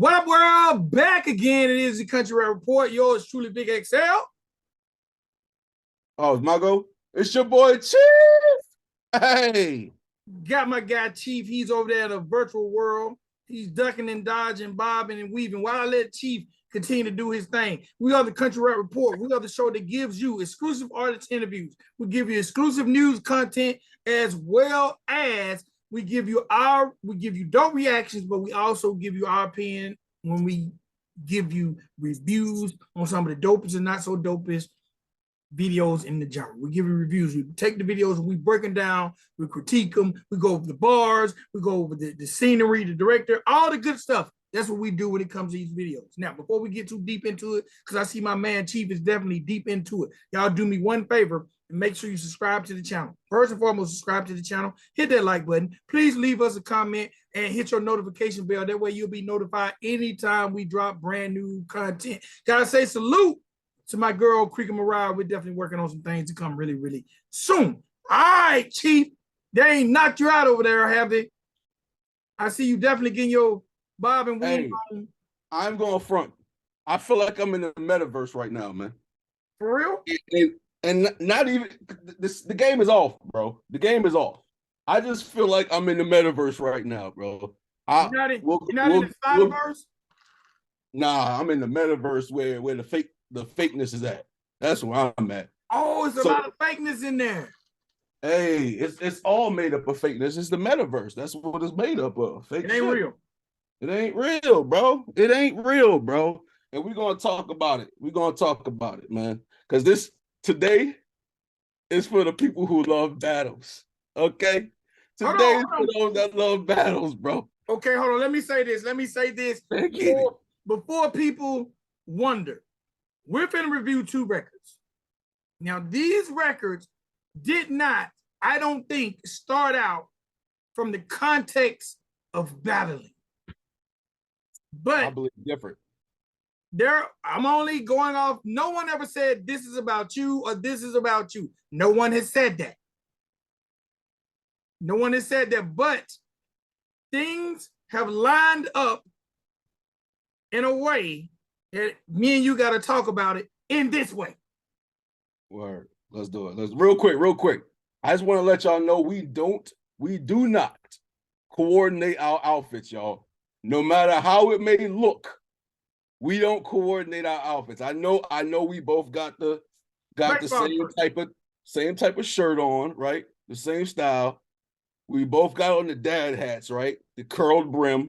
What up, world? Back again. It is the Country Rap Report. Yours truly, Big XL. Oh, it's my go. It's your boy Chief. Hey, Got my guy Chief. He's over there in the virtual world. He's ducking and dodging, bobbing and weaving. While I let Chief continue to do his thing. We are the Country Rap Report. We are the show that gives you exclusive artist interviews. We give you exclusive news content as well as we give you dope reactions, but we also give you our opinion when we give you reviews on some of the dopest and not so dopest videos in the genre. We give you reviews. We take the videos and we break them down. We critique them. We go over the bars. We go over the scenery, the director, all the good stuff. That's what we do when it comes to these videos. Now, before we get too deep into it, because I see my man Chief is definitely deep into it, y'all do me one favor and make sure you subscribe to the channel. First and foremost, subscribe to the channel. Hit that like button. Please leave us a comment and hit your notification bell. That way you'll be notified anytime we drop brand new content. Gotta say salute to my girl, Creek Mariah. We're definitely working on some things to come really, really soon. All right, Chief. They ain't knocked you out over there, have they? I see you definitely getting your bob and weave on. I'm going front. I feel like I'm in the metaverse right now, man. For real? And not even the game is off, bro. The game is off. I just feel like I'm in the metaverse right now, bro. You're not in the Spider-Verse? Nah, I'm in the metaverse where the fakeness is at. That's where I'm at. Oh, it's a lot of fakeness in there. Hey, it's all made up of fakeness. It's the metaverse. That's what it's made up of. Fake it ain't shit. real. It ain't real, bro. It ain't real, bro. And we're gonna talk about it. We're gonna talk about it, man. Because this today is for the people who love battles. Okay? Today is for those that love battles, bro. Okay, hold on. Let me say this. Before people wonder. We're finna review two records. Now, these records did not, I don't think, start out from the context of battling. But I believe different. I'm only going off. No one ever said this is about you or this is about you. No one has said that. No one has said that. But things have lined up in a way that me and you got to talk about it in this way. Word. Let's do it. Let's real quick. I just want to let y'all know we do not coordinate our outfits, y'all. No matter how it may look, we don't coordinate our outfits. I know we both got the same type of shirt on, right? The same style. We both got on the dad hats, right? The curled brim,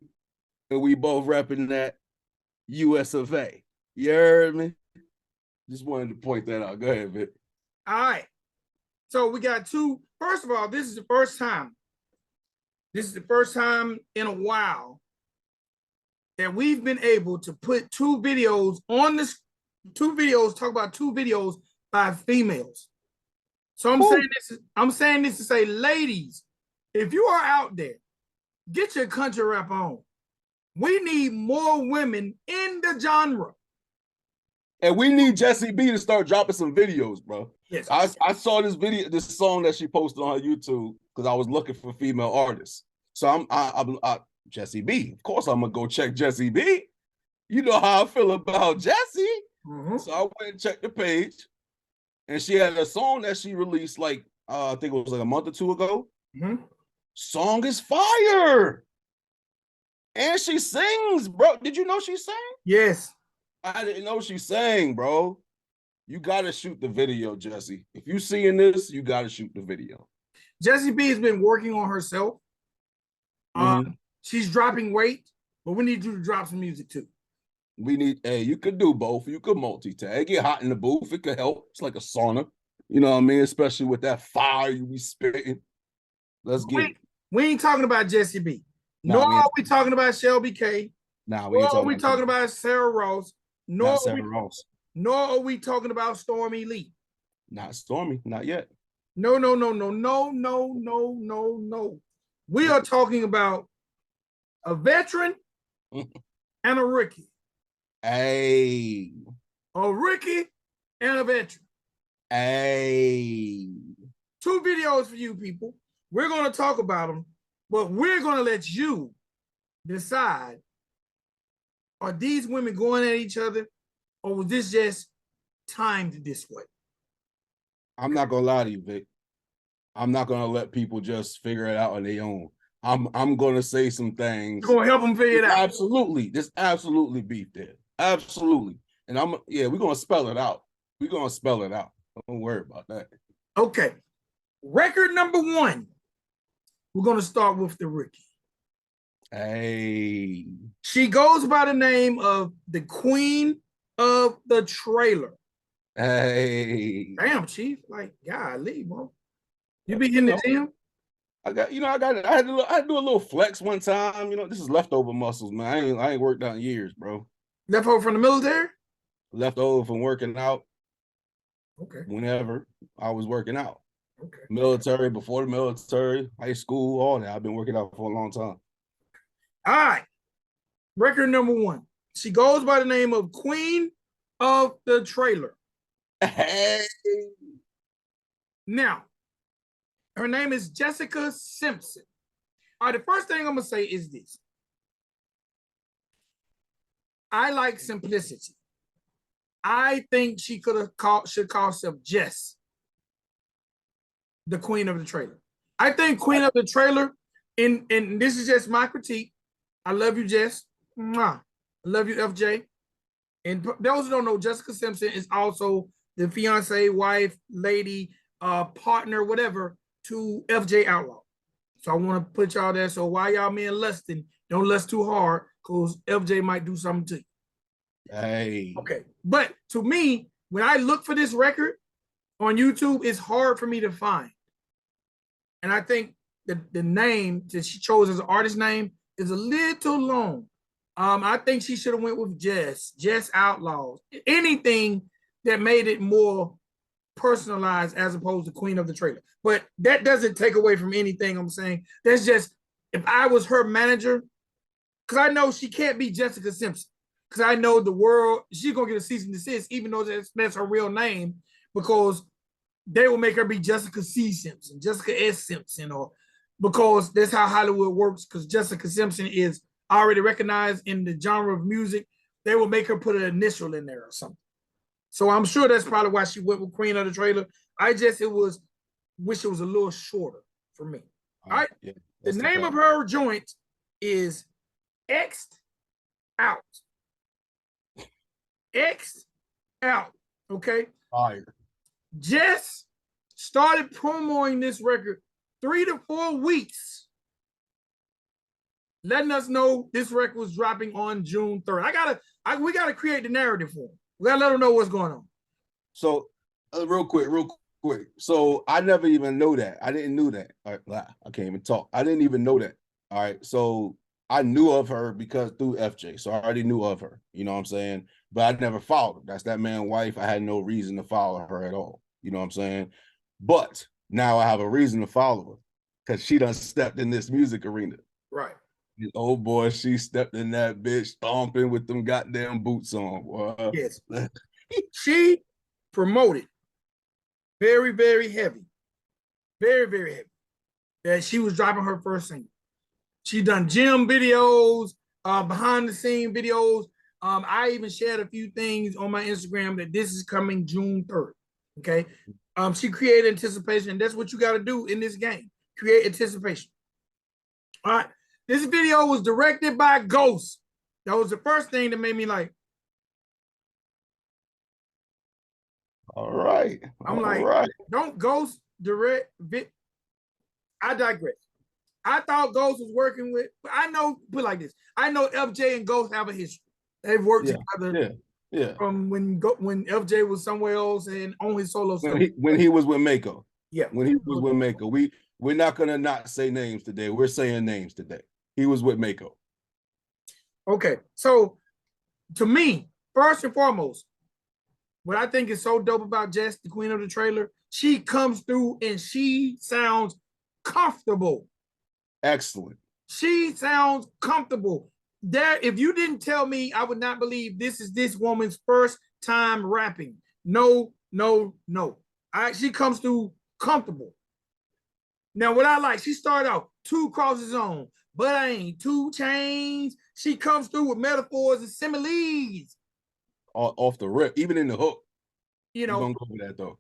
and we both repping that US of A. You heard me? Just wanted to point that out. Go ahead, Vic. All right. So we got two. First of all, this is the first time. This is the first time in a while that we've been able to put two videos on this. Talk about two videos by females. So I'm saying this to say, ladies, if you are out there, get your country rap on. We need more women in the genre. And we need Jessie B to start dropping some videos, bro. Yes. I saw this song that she posted on her YouTube because I was looking for female artists. So I'm Jessie B. Of course, I'm gonna go check Jessie B. You know how I feel about Jessie. Mm-hmm. So I went and checked the page, and she had a song that she released like I think it was like a month or two ago. Mm-hmm. Song is fire, and she sings, bro. Did you know she sang? Yes. I didn't know she sang, bro. You gotta shoot the video, Jessie. If you seeing this, you gotta shoot the video. Jessie B has been working on herself. She's dropping weight, but we need you to drop some music too. You could do both. You could multitask. Get hot in the booth. It could help. It's like a sauna. You know what I mean? Especially with that fire you be spitting. Let's get it. We ain't talking about Jessie B. Nor are we talking about Shelby K. Nor are we talking about Sarah Ross. Nor are we talking about Stormy Lee. Not Stormy. Not yet. No. We are talking about a veteran and a rookie. Hey. A rookie and a veteran. Hey. Two videos for you people. We're going to talk about them, but we're going to let you decide Are these women going at each other, or was this just timed this way? I'm not gonna lie to you, Vic. I'm not gonna let people just figure it out on their own. I'm gonna say some things. You're gonna help them figure it out. Absolutely, there's absolutely beef there. Absolutely. And we're gonna spell it out. We're gonna spell it out. Don't worry about that. Okay. Record number 1. We're gonna start with the rookie. Hey. She goes by the name of the Queen of the Trailer. Hey. Damn, Chief. Like, golly, bro. You be in the gym? I had to do a little flex one time. This is leftover muscles, man. I ain't worked out in years, bro. Left over from the military? Leftover from working out. Okay. Whenever I was working out. Okay. Military, before the military, high school, all that. I've been working out for a long time. All right. Record number 1. She goes by the name of Queen of the Trailer. Hey. Now, her name is Jessica Simpson. All right, the first thing I'm going to say is this. I like simplicity. I think she should call herself Jess, the Queen of the Trailer. I think Queen of the Trailer, and this is just my critique. I love you, Jess. Mwah. I love you, FJ. And those who don't know, Jessica Simpson is also the fiance, wife, lady, partner, whatever, to FJ Outlaw. So I want to put y'all there. So while y'all men lusting, don't lust too hard, because FJ might do something to you. Hey. Okay. But to me, when I look for this record on YouTube, it's hard for me to find. And I think the name that she chose as an artist name is a little long. I think she should have went with Jess Outlaws. Anything that made it more personalized as opposed to Queen of the Trailer. But that doesn't take away from anything I'm saying. That's just, if I was her manager, because I know she can't be Jessica Simpson. Because I know the world, she's going to get a cease and desist, even though that's her real name, because they will make her be Jessica C. Simpson, Jessica S. Simpson, or because that's how Hollywood works, because Jessica Simpson is already recognized in the genre of music. They will make her put an initial in there or something. So I'm sure that's probably why she went with Queen of the Trailer. Wish it was a little shorter for me. All right. Yeah, the name of her joint is X'd Out. X'd Out. Okay. Fire. Jess started promoting this record 3 to 4 weeks, letting us know this record was dropping on June 3rd. We gotta create the narrative for them. We gotta let them know what's going on. So, real quick. So I never even know that. I didn't know that. I can't even talk. I didn't even know that. All right. So I knew of her because through FJ. So I already knew of her. You know what I'm saying? But I never followed her. That's that man's wife. I had no reason to follow her at all. You know what I'm saying? But now I have a reason to follow her because she done stepped in this music arena. Right. Oh boy, she stepped in that bitch stomping with them goddamn boots on. Boy. Yes. She promoted very, very heavy. Very, very heavy. That she was dropping her first single. She done gym videos, behind the scene videos. I even shared a few things on my Instagram that this is coming June 3rd. Okay. She created anticipation. That's what you got to do in this game. Create anticipation. All right. This video was directed by Ghost. That was the first thing that made me like. All right. I'm like, don't Ghost direct Vic. I digress. I thought Ghost was working with, I know, put like this. I know FJ and Ghost have a history. They've worked together from when FJ was somewhere else and on his solo stuff. When he was with Mako. Yeah. When he was with Mako. We're not going to not say names today. We're saying names today. He was with Mako. Okay. So, to me, first and foremost, what I think is so dope about Jess, the Queen of the Trailer, she comes through and she sounds comfortable. Excellent. She sounds comfortable. If you didn't tell me, I would not believe this is this woman's first time rapping. No. She comes through comfortable. Now, what I like, she started out 2 crosses on, but I ain't 2 Chainz. She comes through with metaphors and similes. Off the rip, even in the hook. You We're know, gonna go with that though.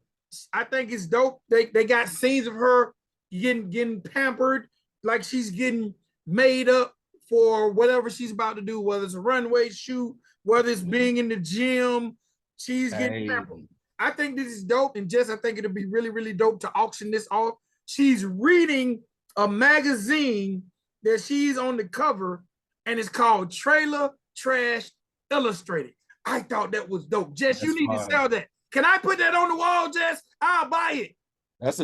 I think it's dope. They got scenes of her getting pampered, like she's getting made up for whatever she's about to do, whether it's a runway shoot, whether it's being in the gym, she's getting pampered. I think this is dope, and I think it'll be really, really dope to auction this off. She's reading a magazine that she's on the cover, and it's called Trailer Trash Illustrated. I thought that was dope. Jess, you need to sell that. Can I put that on the wall, Jess? I'll buy it. That's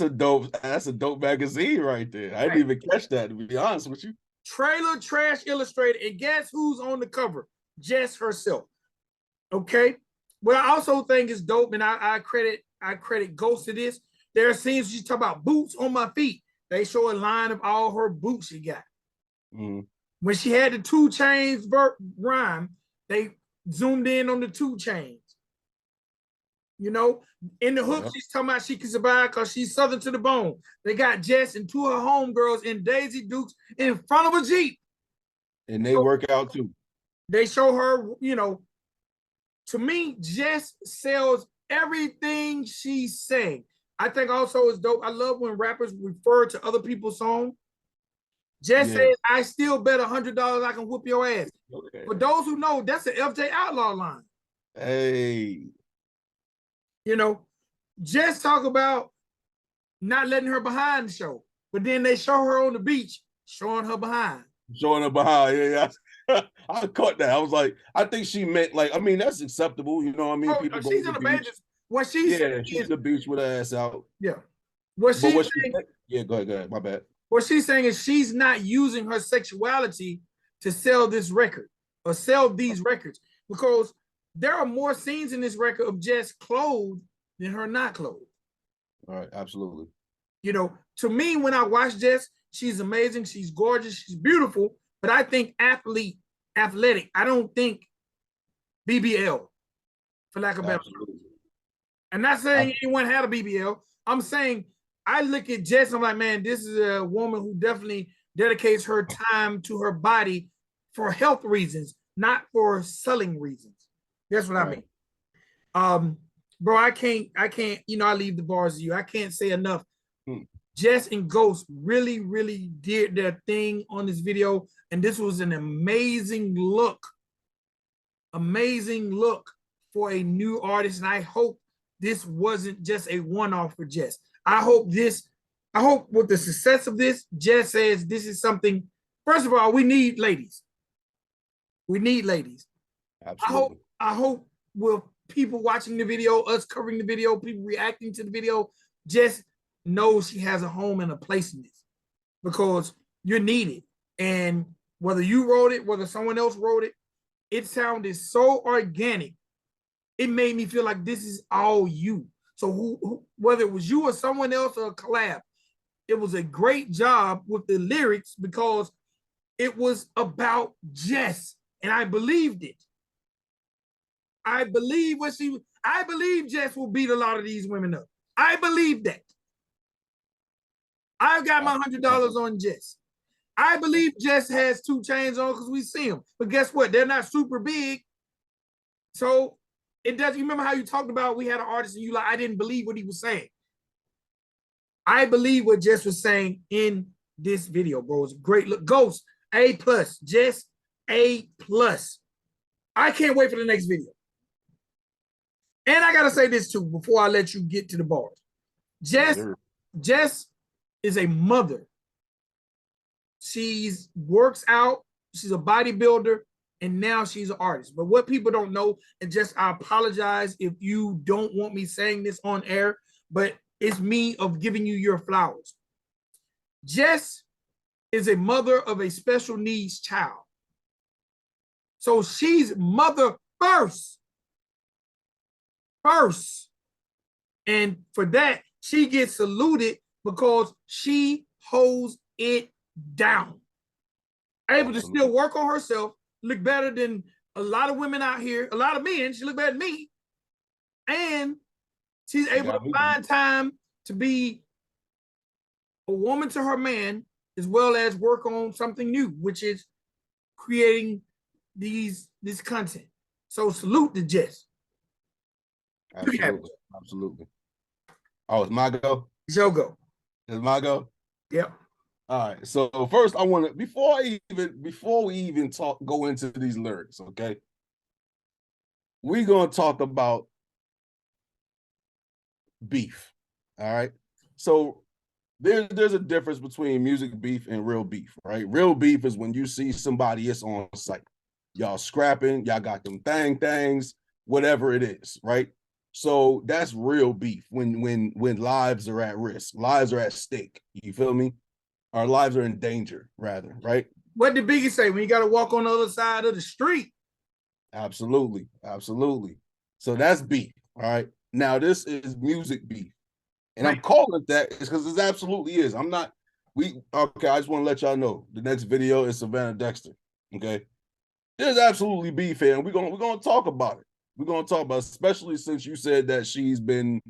a dope magazine right there. I didn't even catch that, to be honest with you. Trailer Trash Illustrated. And guess who's on the cover? Jess herself. Okay. What I also think is dope, and I credit Ghost to this. There are scenes she's talking about boots on my feet. They show a line of all her boots she got. Mm-hmm. When she had the 2 Chainz rhyme, they zoomed in on the 2 Chainz. You know, in the hook, she's talking about she can survive because she's Southern to the bone. They got Jess and 2 of her homegirls in Daisy Dukes in front of a Jeep. And they work out too. They show her, you know, to me, Jess sells everything she's saying. I think also it's dope. I love when rappers refer to other people's songs. Jess says, I still bet $100 I can whoop your ass. Okay. For those who know, that's an FJ Outlaw line. Hey. You know, Jess talk about not letting her behind the show, but then they show her on the beach showing her behind. Showing her behind, yeah. I caught that. I was like, I think she meant like, I mean, that's acceptable. You know what I mean? People she's in the beach. What she's saying she's in the beach with her ass out. Yeah. Go ahead. My bad. What she's saying is she's not using her sexuality to sell this record or sell these records, because there are more scenes in this record of Jess clothed than her not clothed. All right, absolutely. You know, to me, when I watch Jess, she's amazing, she's gorgeous, she's beautiful, but I think athletic. I don't think BBL, for lack of better. I'm not saying anyone had a BBL. I'm saying I look at Jess, I'm like, man, this is a woman who definitely dedicates her time to her body for health reasons, not for selling reasons. That's what I mean. Bro, I can't, you know, I leave the bars to you. I can't say enough. Jess and Ghost really, really did their thing on this video. And this was an amazing look for a new artist. And I hope this wasn't just a one-off for Jess. I hope with the success of this, Jess says this is something. First of all, we need ladies. Absolutely. I hope with people watching the video, us covering the video, people reacting to the video, Jess knows she has a home and a place in this, because you're needed. And whether you wrote it, whether someone else wrote it, it sounded so organic. It made me feel like this is all you. So whether it was you or someone else or a collab, it was a great job with the lyrics because it was about Jess, and I believed it. I believe Jess will beat a lot of these women up. I believe that. I've got my $100 on Jess. I believe Jess has 2 Chainz on because we see them. But guess what? They're not super big. So it does. You remember how you talked about we had an artist and you like, I didn't believe what he was saying. I believe what Jess was saying in this video, bro. It's a great look. Ghost, A+. Jess, A+. I can't wait for the next video. And I gotta say this too before I let you get to the bars. Jess is a mother. She works out. She's a bodybuilder, and now she's an artist. But what people don't know, and just I apologize if you don't want me saying this on air, but it's me of giving you your flowers. Jess is a mother of a special needs child. So she's mother first. And for that, she gets saluted because she holds it down. Able to still work on herself, look better than a lot of women out here, a lot of men. She look better than me. And she's able to find time to be a woman to her man, as well as work on something new, which is creating this content. So salute to Jess. Absolutely. Absolutely. Oh, it's my go? It's your go. It's my go? Yep. All right. So first I want to before we even go into these lyrics, okay? We're gonna talk about beef. All right. So there's a difference between music beef and real beef, right? Real beef is when you see somebody it's on site. Y'all scrapping, y'all got them things, whatever it is, right? So that's real beef when lives are at risk, lives are at stake. You feel me? Our lives are in danger, rather, right? What did Biggie say when you got to walk on the other side of the street? Absolutely, absolutely. So that's beef, all right? Now this is music beef. And right. I'm calling it that because it absolutely is. I'm not, okay, I just want to let y'all know the next video is Savannah Dexter. Okay. There's absolutely beef here, and we're gonna talk about it. We're gonna talk about it, especially since you said that she's been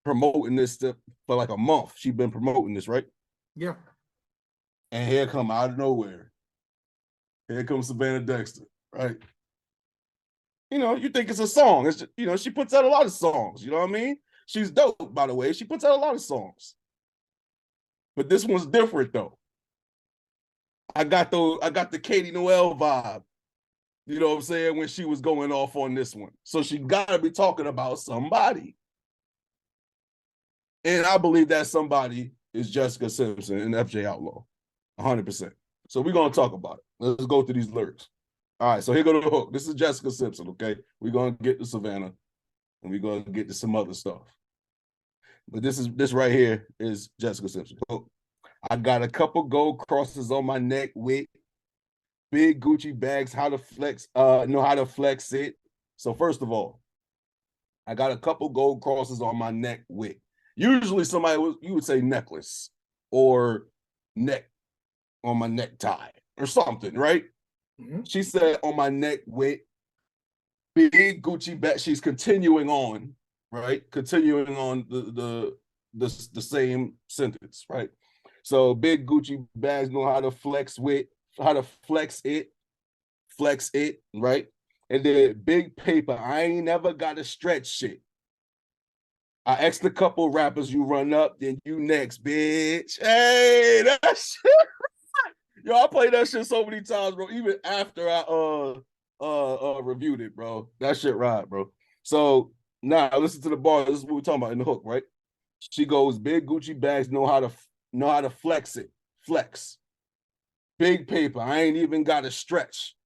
promoting this stuff for like a month. She's been promoting this, right? Yeah. And here come out of nowhere. Here comes Savannah Dexter, right? You know, you think it's a song. It's just, you know, she puts out a lot of songs, you know what I mean? She's dope, by the way. She puts out a lot of songs. But this one's different though. I got the Katie Noel vibe. You know what I'm saying? When she was going off on this one. So she gotta be talking about somebody. And I believe that somebody is Jessica Simpson and FJ Outlaw. 100%. So we're gonna talk about it. Let's go through these lyrics. All right, so here go the hook. This is Jessica Simpson, okay? We're gonna get to Savannah and we're gonna get to some other stuff. But this right here is Jessica Simpson. Hook. I got a couple gold crosses on my neck with big Gucci bags, know how to flex it. So first of all, I got a couple gold crosses on my neck with. Usually you would say necklace or neck on my necktie or something, right? Mm-hmm. She said on my neck with big Gucci bag. She's continuing on, right? Continuing on the same sentence, right? So big Gucci bags know how to flex it, right? And then big paper, I ain't never got to stretch shit. I asked a couple rappers, you run up, then you next, bitch. Hey, that shit. Yo, I played that shit so many times, bro. Even after I reviewed it, bro. That shit right, bro. So now listen to the bar. This is what we're talking about in the hook, right? She goes, big Gucci bags know how to flex it. Flex. Big paper. I ain't even got to stretch.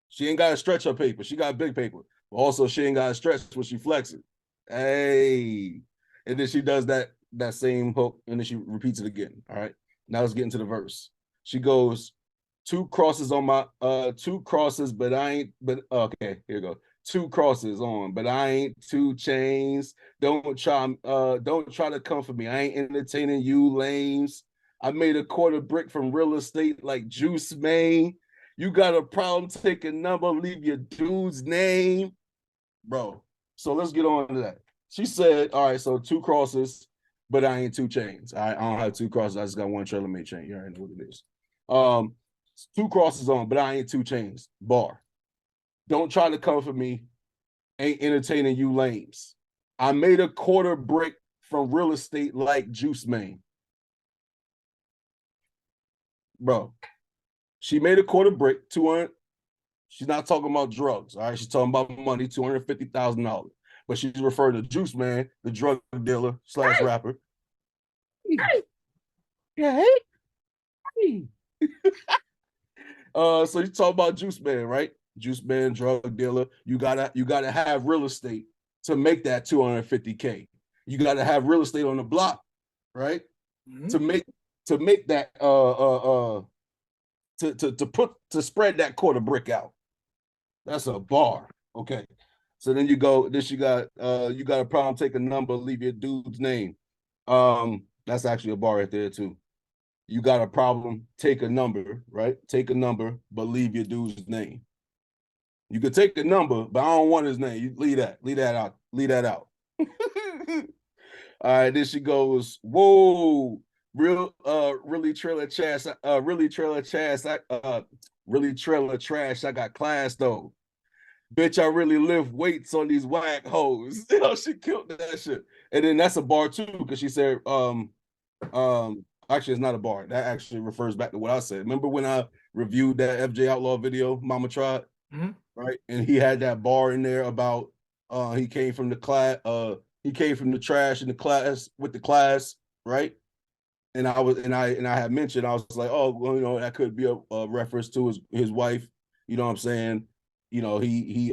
She ain't got to stretch her paper. She got big paper. But also, she ain't got to stretch when she flexes. Hey. And then she does that same hook, and then she repeats it again. All right. Now let's get into the verse. She goes, two crosses, but okay, here you go. 2 crosses on, but I ain't 2 chains. Don't try to come for me. I ain't entertaining you lames. I made a quarter brick from real estate like Juice Maine. You got a problem, take a number, leave your dude's name. Bro, so let's get on to that. She said, all right, so 2 crosses, but I ain't 2 chains. I don't have 2 crosses. I just got 1 trailer made chain. You already know what it is. 2 crosses on, but I ain't 2 chains. Bar. Don't try to come for me. Ain't entertaining you lames. I made a quarter brick from real estate like Juice Maine. Bro, she made a quarter brick, 200. She's not talking about drugs, all right? She's talking about money, $250,000. But she's referring to Juice Man, the drug dealer / rapper. Hey. Yeah, hey. So you talk about Juice Man, right? Juice Man, drug dealer. You gotta have real estate to make that $250K. You gotta have real estate on the block, right? Mm-hmm. To make that to spread that quarter brick out. That's a bar. Okay. So then you got a problem, take a number, leave your dude's name. That's actually a bar right there too. You got a problem, take a number, right? Take a number, but leave your dude's name. You could take the number, but I don't want his name. You leave that out. All right, then she goes, whoa, really trailer trash, really trailer trash. I got class though. Bitch, I really lift weights on these whack hoes. You know, she killed that shit. And then that's a bar too, because she said, actually, it's not a bar. That actually refers back to what I said. Remember when I reviewed that FJ Outlaw video, Mama Tried? Mm-hmm. Right? And he had that bar in there about he came from the class, he came from the trash in the class with the class, right? And I had mentioned, I was like, oh, well, you know, that could be a reference to his wife. You know what I'm saying? You know, he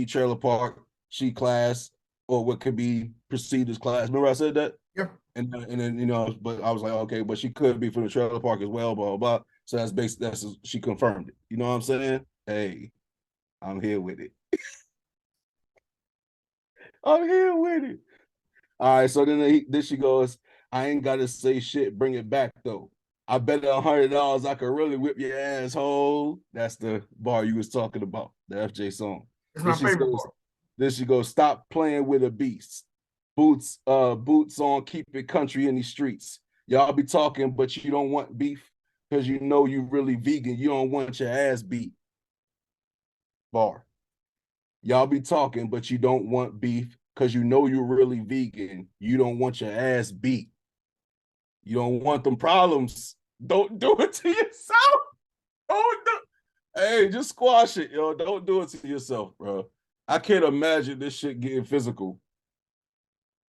trailer park, she class, or what could be perceived as class. Remember I said that? Yeah. And then you know, but I was like, okay, but she could be from the trailer park as well, blah blah blah. So that's basically she confirmed it. You know what I'm saying? Hey, I'm here with it. I'm here with it. All right, so then she goes, I ain't gotta say shit, bring it back though. I bet $100 I could really whip your asshole. That's the bar you was talking about, the FJ song. It's my favorite part. Then she goes, stop playing with a beast. Boots on, keep it country in these streets. Y'all be talking, but you don't want beef because you know you really vegan. You don't want your ass beat. Bar. Y'all be talking, but you don't want beef because you know you're really vegan. You don't want your ass beat. You don't want them problems. Don't do it to yourself. Don't do. Hey, just squash it, yo. Don't do it to yourself, bro. I can't imagine this shit getting physical,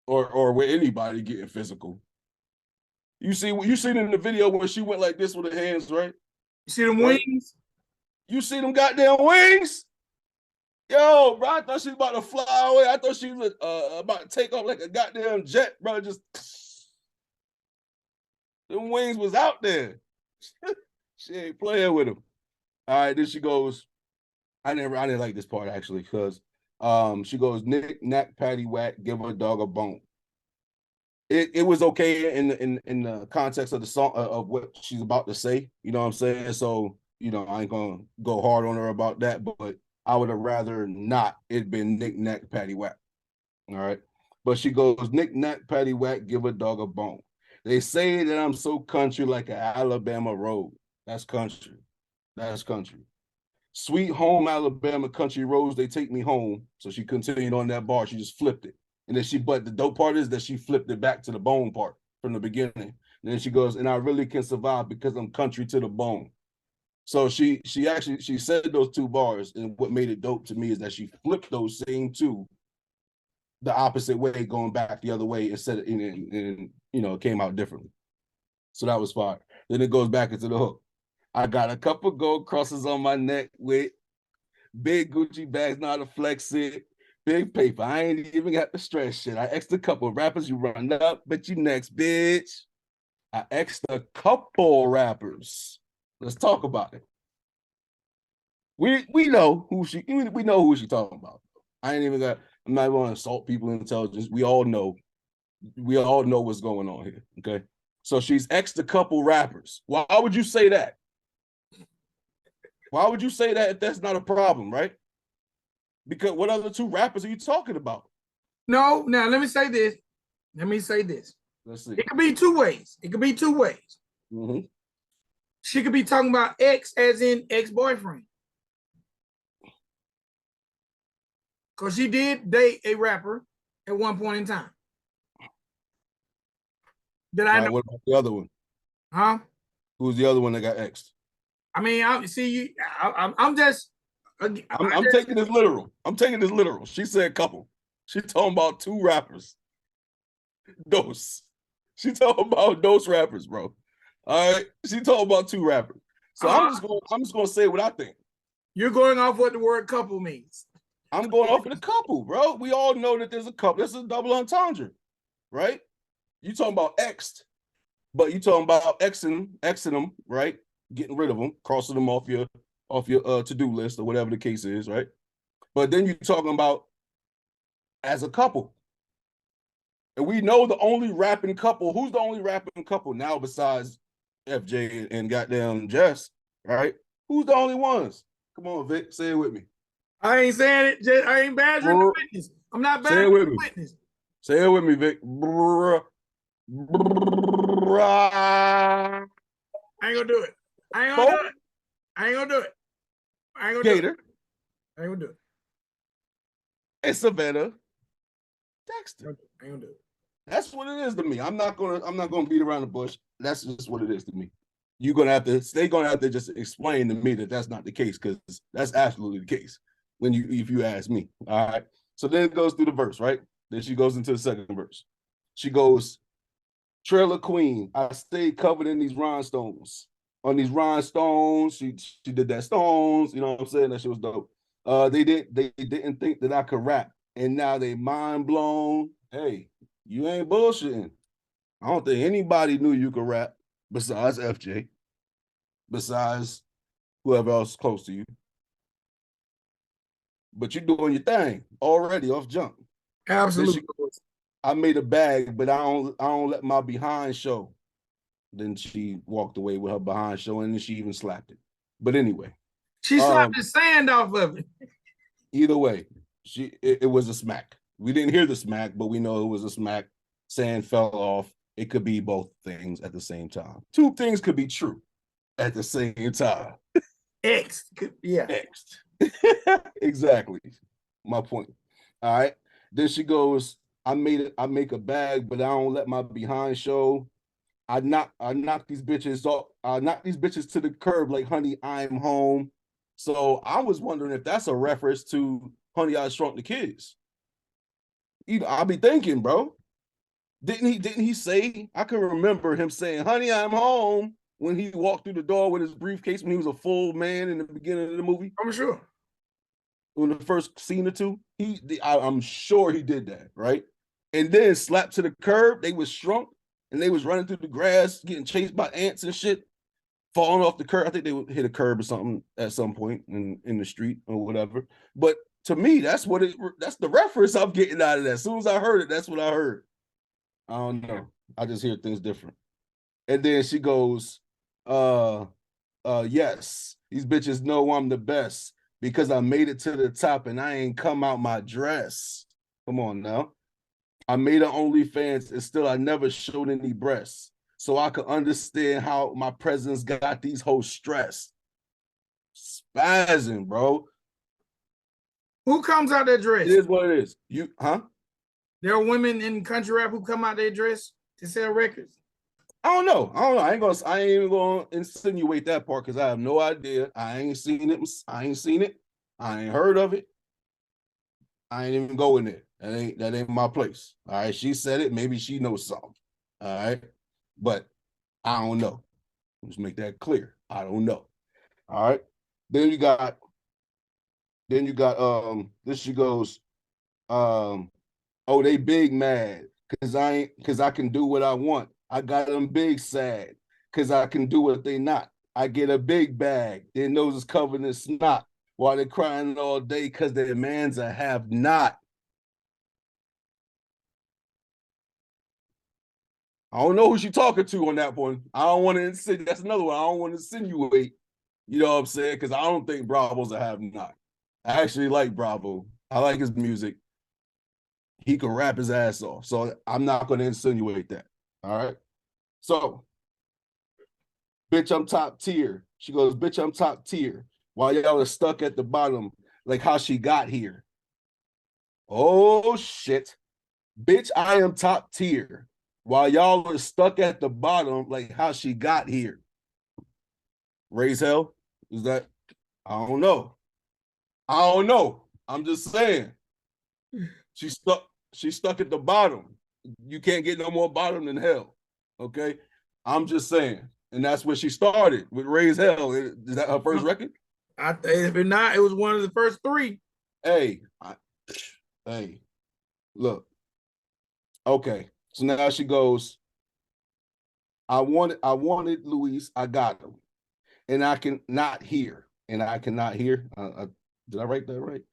or with anybody getting physical. You seen in the video where she went like this with her hands, right? You see them wings? You see them goddamn wings? Yo, bro, I thought she was about to fly away. I thought she was about to take off like a goddamn jet, bro. Just them wings was out there. She ain't playing with them. All right, then she goes. I didn't like this part actually because she goes, Nick, knack, patty, whack, give a dog a bone. It was okay in the context of the song of what she's about to say. You know what I'm saying? So you know I ain't gonna go hard on her about that, but I would have rather not it been Nick, knack, patty, whack. All right, but she goes, Nick, knack, patty, whack, give a dog a bone. They say that I'm so country like an Alabama road. That's country. That's country. Sweet home Alabama country roads, they take me home. So she continued on that bar. She just flipped it. And then but the dope part is that she flipped it back to the bone part from the beginning. And then she goes, and I really can survive because I'm country to the bone. So she said those two bars, and what made it dope to me is that she flipped those same two the opposite way, going back the other way instead of, and you know, it came out differently. So that was fire. Then it goes back into the hook. I got a couple gold crosses on my neck with big Gucci bags, not to flex it. Big paper. I ain't even got the stress shit. I asked a couple rappers, you run up, but you next, bitch. I asked a couple rappers. Let's talk about it. We know who she talking about. I ain't even got. I'm not going to insult people's intelligence. We all know what's going on here. Okay, so she's asked a couple rappers. Why would you say that? Why would you say that if that's not a problem, right? Because what other two rappers are you talking about? No, now let me say this. Let's see. It could be two ways. Mm-hmm. She could be talking about ex as in ex-boyfriend. Because she did date a rapper at one point in time. Did I know? What about the other one? Huh? Who's the other one that got X'd? I mean, I'm taking this literal. I'm taking this literal. She said couple. She talking about two rappers. Dose. She talking about those rappers, bro. All right. She talking about two rappers. So I'm just gonna say what I think. You're going off what the word couple means. I'm going off of the couple, bro. We all know that there's a couple. This is a double entendre, right? You talking about X'd, but you talking about Xing them, right? Getting rid of them, crossing them off your to-do list or whatever the case is, right? But then you're talking about as a couple. And we know the only rapping couple, who's the only rapping couple now besides FJ and goddamn Jess, right? Who's the only ones? Come on, Vic, say it with me. I ain't saying it. I ain't badgering the witness. I'm not badgering the witness. Say it with me, Vic. Bruh. I ain't gonna do it. I ain't gonna do it. I ain't gonna do it. I ain't gonna do Gator it. I ain't gonna do it. and Savannah Dexter. I ain't gonna do it. That's what it is to me. I'm not gonna beat around the bush. That's just what it is to me. They're gonna have to just explain to me that that's not the case, because that's absolutely the case. If you ask me. All right. So then it goes through the verse, right? Then she goes into the second verse. She goes, Trailer Queen, I stayed covered in these rhinestones. On these rhinestones, she did that stones, you know what I'm saying? That shit was dope. They didn't think that I could rap, and now they mind blown. Hey, you ain't bullshitting. I don't think anybody knew you could rap besides FJ, besides whoever else is close to you. But you're doing your thing already off jump. Absolutely. Goes, I made a bag, but I don't let my behind show. Then she walked away with her behind show, and then she even slapped it. But anyway, she slapped the sand off of it. Either way, it was a smack. We didn't hear the smack, but we know it was a smack. Sand fell off. It could be both things at the same time. Two things could be true at the same time. X, yeah. X. Exactly. My point. All right. Then she goes, I make a bag, but I don't let my behind show. I knock these bitches off. I knock these bitches to the curb like, honey, I'm home. So I was wondering if that's a reference to Honey, I Shrunk the Kids. I'll be thinking, bro. Didn't he say, I can remember him saying, honey, I'm home, when he walked through the door with his briefcase when he was a full man in the beginning of the movie? I'm sure. In the first scene or two, I'm sure he did that, right? And then slapped to the curb, they was shrunk, and they was running through the grass, getting chased by ants and shit, falling off the curb. I think they would hit a curb or something at some point in the street or whatever. But to me, that's the reference I'm getting out of that. As soon as I heard it, that's what I heard. I don't know. I just hear things different. And then she goes, yes, these bitches know I'm the best because I made it to the top and I ain't come out my dress. Come on now. I made an OnlyFans and still I never showed any breasts. So I could understand how my presence got these hoes stressed. Spazzing, bro. Who comes out their dress? It is what it is. There are women in country rap who come out their dress to sell records. I don't know. I ain't even gonna insinuate that part because I have no idea. I ain't seen it. I ain't heard of it. I ain't even going there. That ain't my place. All right. She said it. Maybe she knows something. All right. But I don't know. Let's make that clear. I don't know. All right. Then you got this she goes, oh, they big mad because I can do what I want. I got them big sad because I can do what they not. I get a big bag. Their nose is covered in snot while they're crying all day because their man's a have not. I don't know who she talking to on that one. I don't want to insinuate. That's another one. I don't want to insinuate. You know what I'm saying? Because I don't think Bravo's a have not. I actually like Bravo. I like his music. He can rap his ass off. So I'm not going to insinuate that. All right. So, bitch, I'm top tier. She goes, bitch, I'm top tier. While y'all are stuck at the bottom, like how she got here. Oh, shit. Bitch, I am top tier. While y'all are stuck at the bottom, like how she got here. Raise hell? Is that? I don't know. I'm just saying. She's stuck at the bottom. You can't get no more bottom than hell. Okay? I'm just saying. And that's where she started with Raise Hell. Is that her first record? If not, it was one of the first three. Hey, look. Okay. So now she goes, I wanted Luis, I got him. And I can not hear. And I cannot hear. Did I write that right?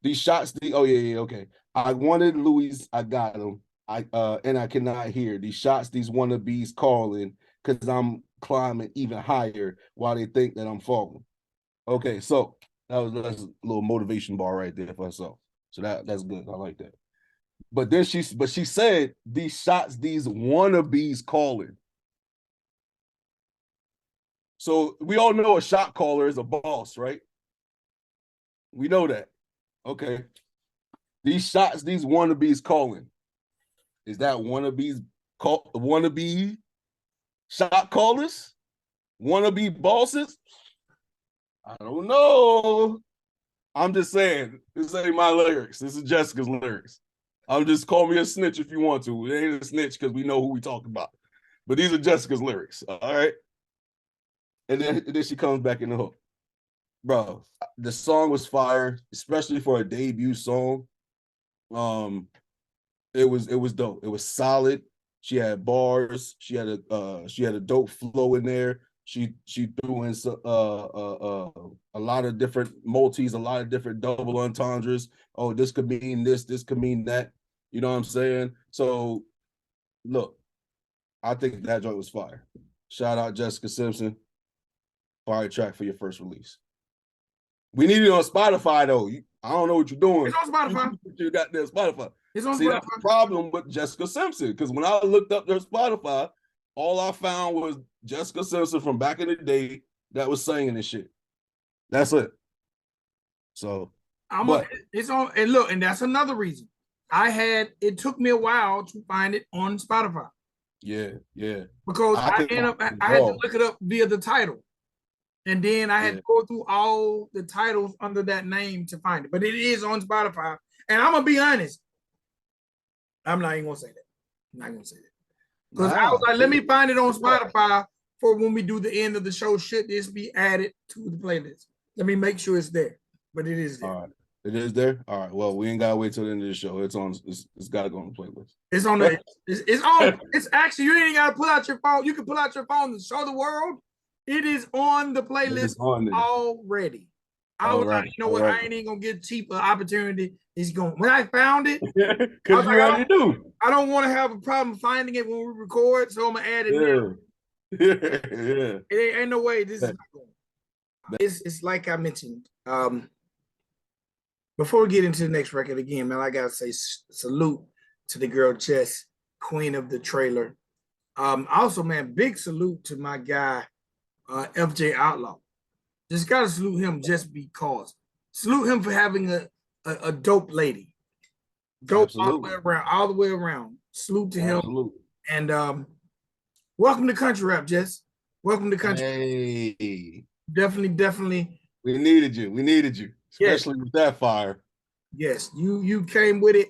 These shots, okay. I wanted Luis, I got him. And I cannot hear. These shots, these wannabes calling, because I'm climbing even higher while they think that I'm falling. Okay, so that's a little motivation bar right there for herself. So that's good. I like that. But then she said these shots, these wannabes calling. So we all know a shot caller is a boss, right? We know that. Okay. These shots, these wannabes calling. Is that wannabe shot callers? Wannabe bosses? I don't know. I'm just saying, this ain't my lyrics. This is Jessica's lyrics. I'm just call me a snitch if you want to. It ain't a snitch because we know who we talk about. But these are Jessica's lyrics. All right. And then she comes back in the hook. Bro, the song was fire, especially for a debut song. It was dope. It was solid. She had bars. She had a dope flow in there. She threw in a lot of different multis, a lot of different double entendres. Oh, this could mean this could mean that. You know what I'm saying? So, look, I think that joint was fire. Shout out Jessica Simpson. Fire track for your first release. We need it on Spotify though. I don't know what you're doing. It's on Spotify. You got there Spotify. It's on See, Spotify. that's the problem with Jessica Simpson. Because when I looked up their Spotify, all I found was Jessica Simpson from back in the day that was singing this shit. That's it. So, it's on, and look, and that's another reason. It took me a while to find it on Spotify. Yeah. Because I had to look it up via the title. And then I had to go through all the titles under that name to find it. But it is on Spotify. And I'm going to be honest. I'm not even going to say that. I'm not going to say that. Because I was like, let me find it on Spotify for when we do the end of the show. Should this be added to the playlist? Let me make sure it's there. But it is there. All right. It is there? All right. Well, we ain't got to wait till the end of the show. It's on. It's got to go on the playlist. It's on the. It's on. It's actually, you ain't got to pull out your phone. You can pull out your phone and show the world. It is on the playlist already. I was like, you know what? I ain't even gonna get cheap an opportunity. It's going. When I found it, because you already do. I don't want to have a problem finding it when we record, so I'm gonna add it. Yeah. It ain't no way this is not going. It's like I mentioned. Before we get into the next record again, man, I gotta say salute to the girl Jess, queen of the trailer. Also, man, big salute to my guy. FJ Outlaw. Just gotta salute him just because. Salute him for having a dope lady. Dope all the way around. Salute to him. And welcome to Country Rap, Jess. Welcome to Country. Hey. Definitely. We needed you. Especially with that fire. Yes, you came with it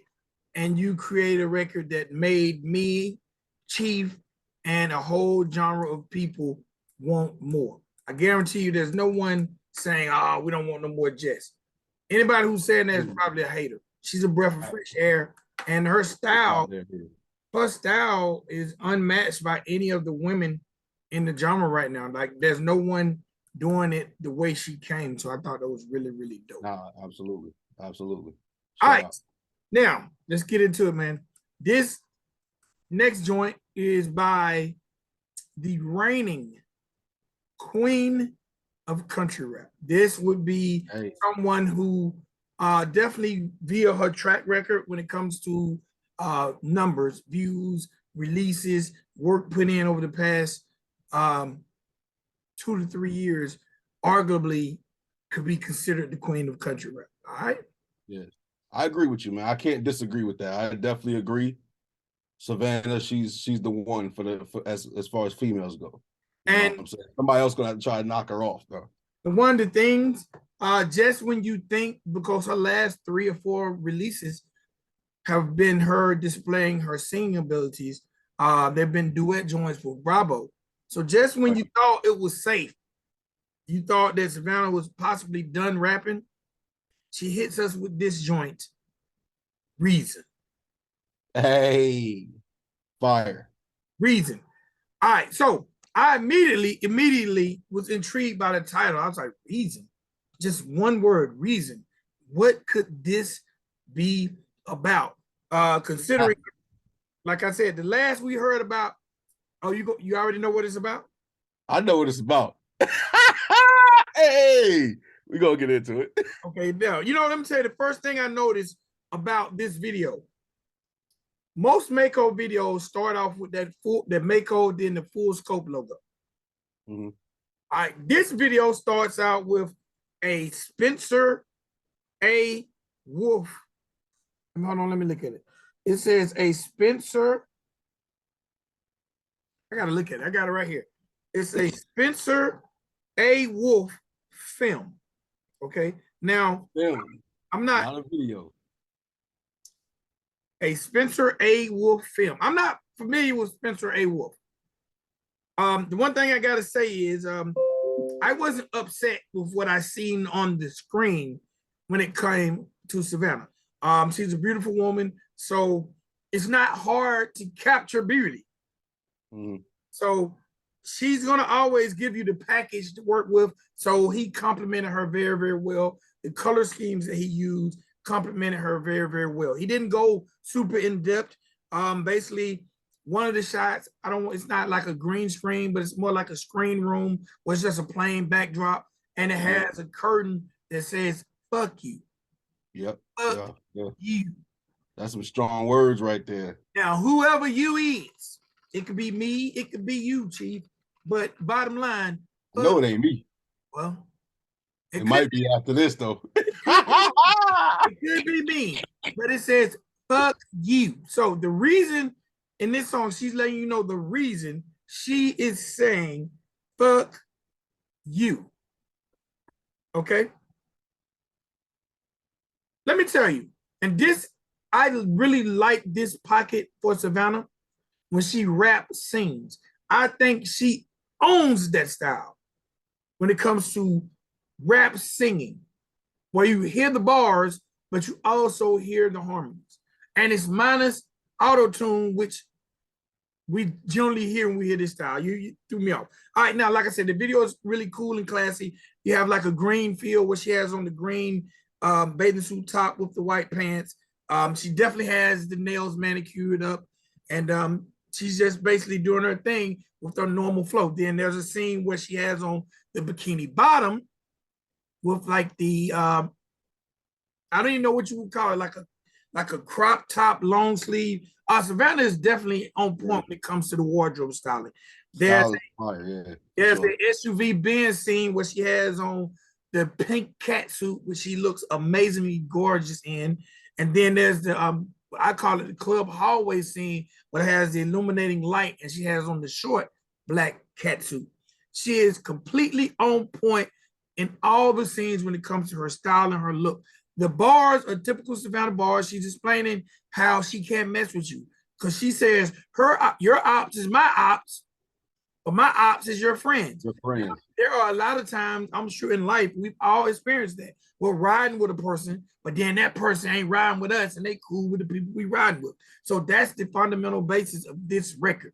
and you created a record that made me, Chief, and a whole genre of people want more. I guarantee you there's no one saying, we don't want no more Jess. Anybody who's saying that is probably a hater. She's a breath of fresh air, and her style is unmatched by any of the women in the genre right now. Like, there's no one doing it the way she came. So I thought that was really, really dope. Absolutely. All right. Now, let's get into it, man. This next joint is by the reigning queen of country rap. This would be someone who definitely via her track record when it comes to numbers, views, releases, work put in over the past 2 to 3 years, arguably could be considered the queen of country rap. All right. Yes, I agree with you, man. I can't disagree with that. I definitely agree. Savannah, she's the one as far as females go. And somebody else gonna have to try to knock her off, though. One of the things, just when you think, because her last 3 or 4 releases have been her displaying her singing abilities, they've been duet joints with Bravo. So just when you thought it was safe, you thought that Savannah was possibly done rapping, she hits us with this joint, Reason. Hey, fire. Reason. All right, so I immediately was intrigued by the title. I was like, Reason. Just one word, Reason. What could this be about? Considering, like I said, the last we heard about, you already know what it's about? I know what it's about. Hey, we gonna get into it. Okay, now, let me tell you the first thing I noticed about this video. Most Mako videos start off with that Mako, then the full scope logo. Mm-hmm. All right, this video starts out with a Spencer A. Wolf. Hold on, let me look at it. It says a Spencer. I gotta look at it. I got it right here. It's a Spencer A. Wolf film. Okay. Now, Film, I'm not not a video. a Spencer A. Wolf film. I'm not familiar with Spencer A. Wolf. The one thing I gotta say is I wasn't upset with what I seen on the screen when it came to Savannah. She's a beautiful woman, so it's not hard to capture beauty. Mhm. So she's gonna always give you the package to work with. So he complimented her very, very well. The color schemes that he used complimented her very, very well. He didn't go super in depth. Basically, one of the shots, I don't. It's not like a green screen, but it's more like a screen room where it's just a plain backdrop, and it has a curtain that says "fuck you." Yep. Fuck Yeah. you. That's some strong words right there. Now, whoever you is, it could be me, it could be you, Chief. But bottom line, No, it ain't me. well, It might be after this though. it could be me, but it says fuck you. So the reason in this song, she's letting you know the reason she is saying fuck you. Okay. Let me tell you, and this, I really like this pocket for Savannah when she rap sings. I think she owns that style when it comes to rap singing, where you hear the bars, but you also hear the harmonies. And it's minus auto tune, which we generally hear when we hear this style. You threw me off. All right, now, like I said, the video is really cool and classy. You have like a green feel, what she has on the green bathing suit top with the white pants. She definitely has the nails manicured up, and she's just basically doing her thing with her normal flow. Then there's a scene where she has on the bikini bottom with like the I don't even know what you would call it, like a crop top, long sleeve. Savannah is definitely on point when it comes to the wardrobe styling. There's there's the SUV Benz scene where she has on the pink cat suit, which she looks amazingly gorgeous in. And then there's the I call it the club hallway scene, where it has the illuminating light, and she has on the short black cat suit. She is completely on point in all the scenes when it comes to her style and her look. The bars are typical Savannah bars. She's explaining how she can't mess with you because she says your ops is my ops, but my ops is your friends. Your friend. There are a lot of times, I'm sure in life, we've all experienced that. We're riding with a person, but then that person ain't riding with us, and they cool with the people we riding with. So that's the fundamental basis of this record.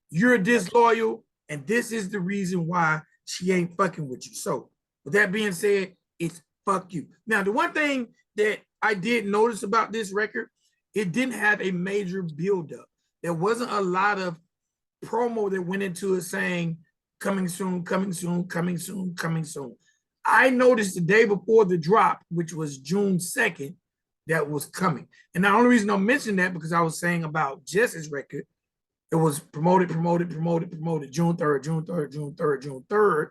You're disloyal, and this is the reason why she ain't fucking with you. So with that being said, it's fuck you. Now, the one thing that I did notice about this record, it didn't have a major buildup. There wasn't a lot of promo that went into it saying coming soon, coming soon, coming soon, coming soon. I noticed the day before the drop, which was June 2nd, that was coming. And the only reason I'm mentioning that because I was saying about Jess's record, it was promoted, June 3rd, June 3rd, June 3rd, June 3rd.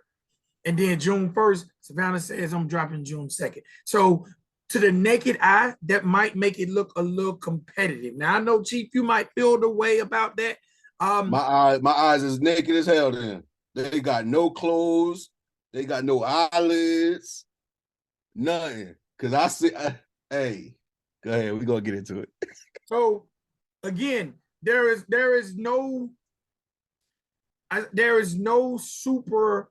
And then June 1st, Savannah says I'm dropping June 2nd. So to the naked eye, that might make it look a little competitive. Now I know, Chief, you might feel the way about that. My eyes is naked as hell then. They got no clothes, they got no eyelids, nothing. Cause I see hey, go ahead, we're gonna get into it. So again, there is no super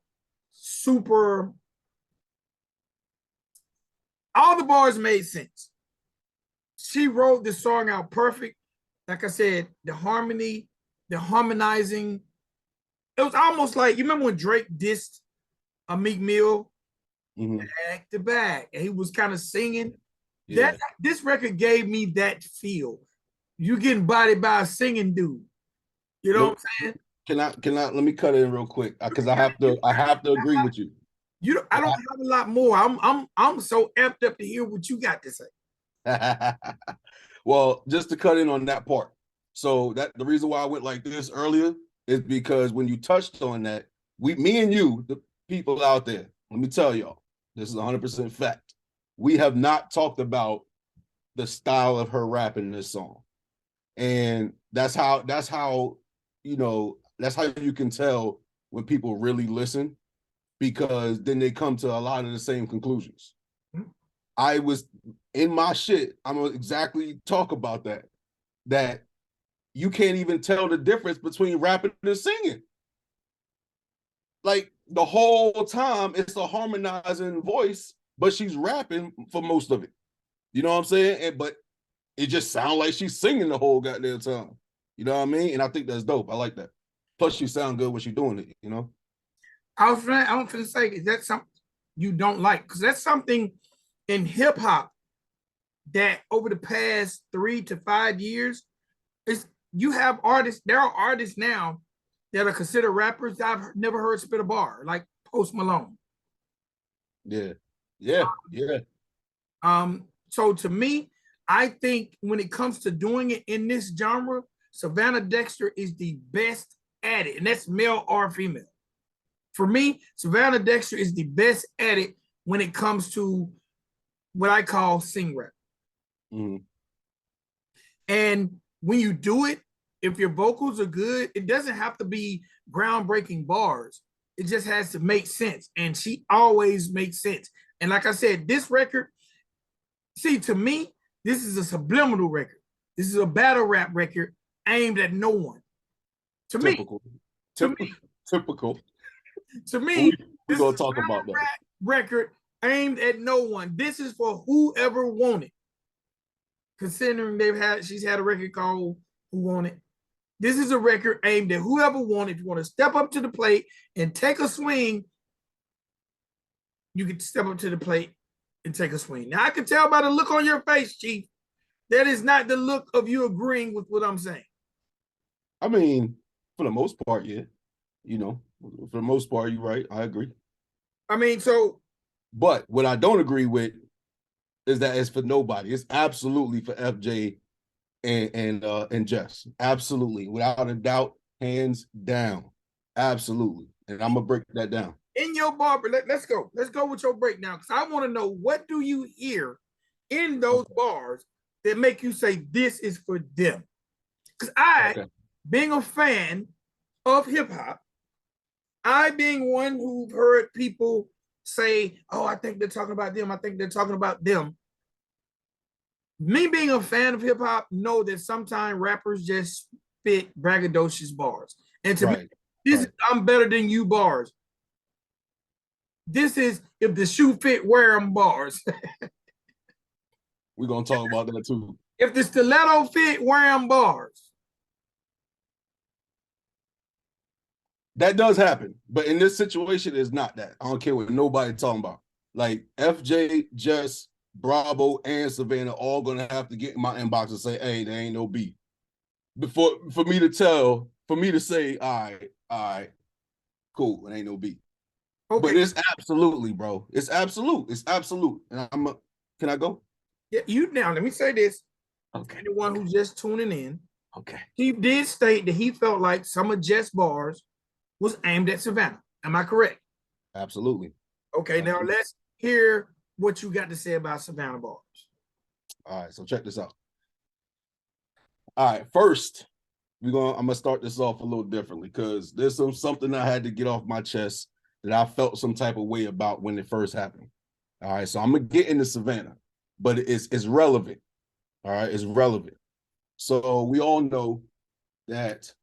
all the bars made sense. She wrote the song out perfect. Like I said, the harmony, the harmonizing. It was almost like, you remember when Drake dissed a Meek Mill back to back, and he was kind of singing. Yeah. This record gave me that feel. You getting bodied by a singing dude. You know what I'm saying? Can I let me cut in real quick because I have to agree with you. I don't have a lot more. I'm so amped up to hear what you got to say. Well, just to cut in on that part. So that the reason why I went like this earlier is because when you touched on that, me and you, the people out there, let me tell y'all, this is 100% fact. We have not talked about the style of her rapping in this song. And that's how you know, that's how you can tell when people really listen, because then they come to a lot of the same conclusions. I was in my shit, I'm gonna exactly talk about that you can't even tell the difference between rapping and singing. Like the whole time it's a harmonizing voice, but she's rapping for most of it. You know what I'm saying? But it just sounds like she's singing the whole goddamn time. You know what I mean? And I think that's dope. I like that. Plus, she sound good when she's doing it, you know? I was finna say, is that something you don't like? Because that's something in hip hop that over the past 3 to 5 years, is you have artists, there are artists now that are considered rappers that I've never heard spit a bar, like Post Malone. Yeah. Yeah. Yeah. So to me, I think when it comes to doing it in this genre, Savannah Dexter is the best at it, and that's male or female. For me, Savannah Dexter is the best at it when it comes to what I call sing rap. Mm-hmm. And when you do it, if your vocals are good, it doesn't have to be groundbreaking bars. It just has to make sense. And she always makes sense. And like I said, this record, see, to me, this is a subliminal record. This is a battle rap record aimed at no one. To Typical. me, Typical. To me, we're gonna talk about that record aimed at no one. This is for whoever wanted. Considering she's had a record called Who Want It. This is a record aimed at whoever wanted. If you want to step up to the plate and take a swing, you can step up to the plate and take a swing. Now, I can tell by the look on your face, Chief, that is not the look of you agreeing with what I'm saying. I mean, for the most part, yeah. You know, for the most part, you're right. I agree. I mean, so. But what I don't agree with is that it's for nobody. It's absolutely for FJ and Jess. Absolutely. Without a doubt, hands down. Absolutely. And I'm going to break that down. In your barber, let's go. Let's go with your breakdown, because I want to know, what do you hear in those bars that make you say this is for them? Because being a fan of hip hop, I being one who've heard people say, oh, I think they're talking about them. I think they're talking about them. Me being a fan of hip hop, know that sometimes rappers just spit braggadocious bars. And to me, this is I'm better than you bars. This is if the shoe fit, wear them bars. We're going to talk about that too. If the stiletto fit, wear them bars. That does happen. But in this situation, it's not that. I don't care what nobody talking about. Like FJ, Jess, Bravo, and Savannah all going to have to get in my inbox and say, hey, there ain't no beef. For me to say, all right, cool, it ain't no beef. Okay. But it's absolutely, bro. It's absolute. It's absolute. And can I go? Yeah, now let me say this. Okay. Anyone who's just tuning in. Okay. He did state that he felt like some of Jess' bars was aimed at Savannah. Am I correct? Absolutely. Okay, absolutely. Now let's hear what you got to say about Savannah bars. All right, so check this out. All right, first, I'm gonna start this off a little differently, because there's something I had to get off my chest that I felt some type of way about when it first happened. All right, so I'm gonna get into Savannah, but it's relevant. All right, it's relevant. So we all know that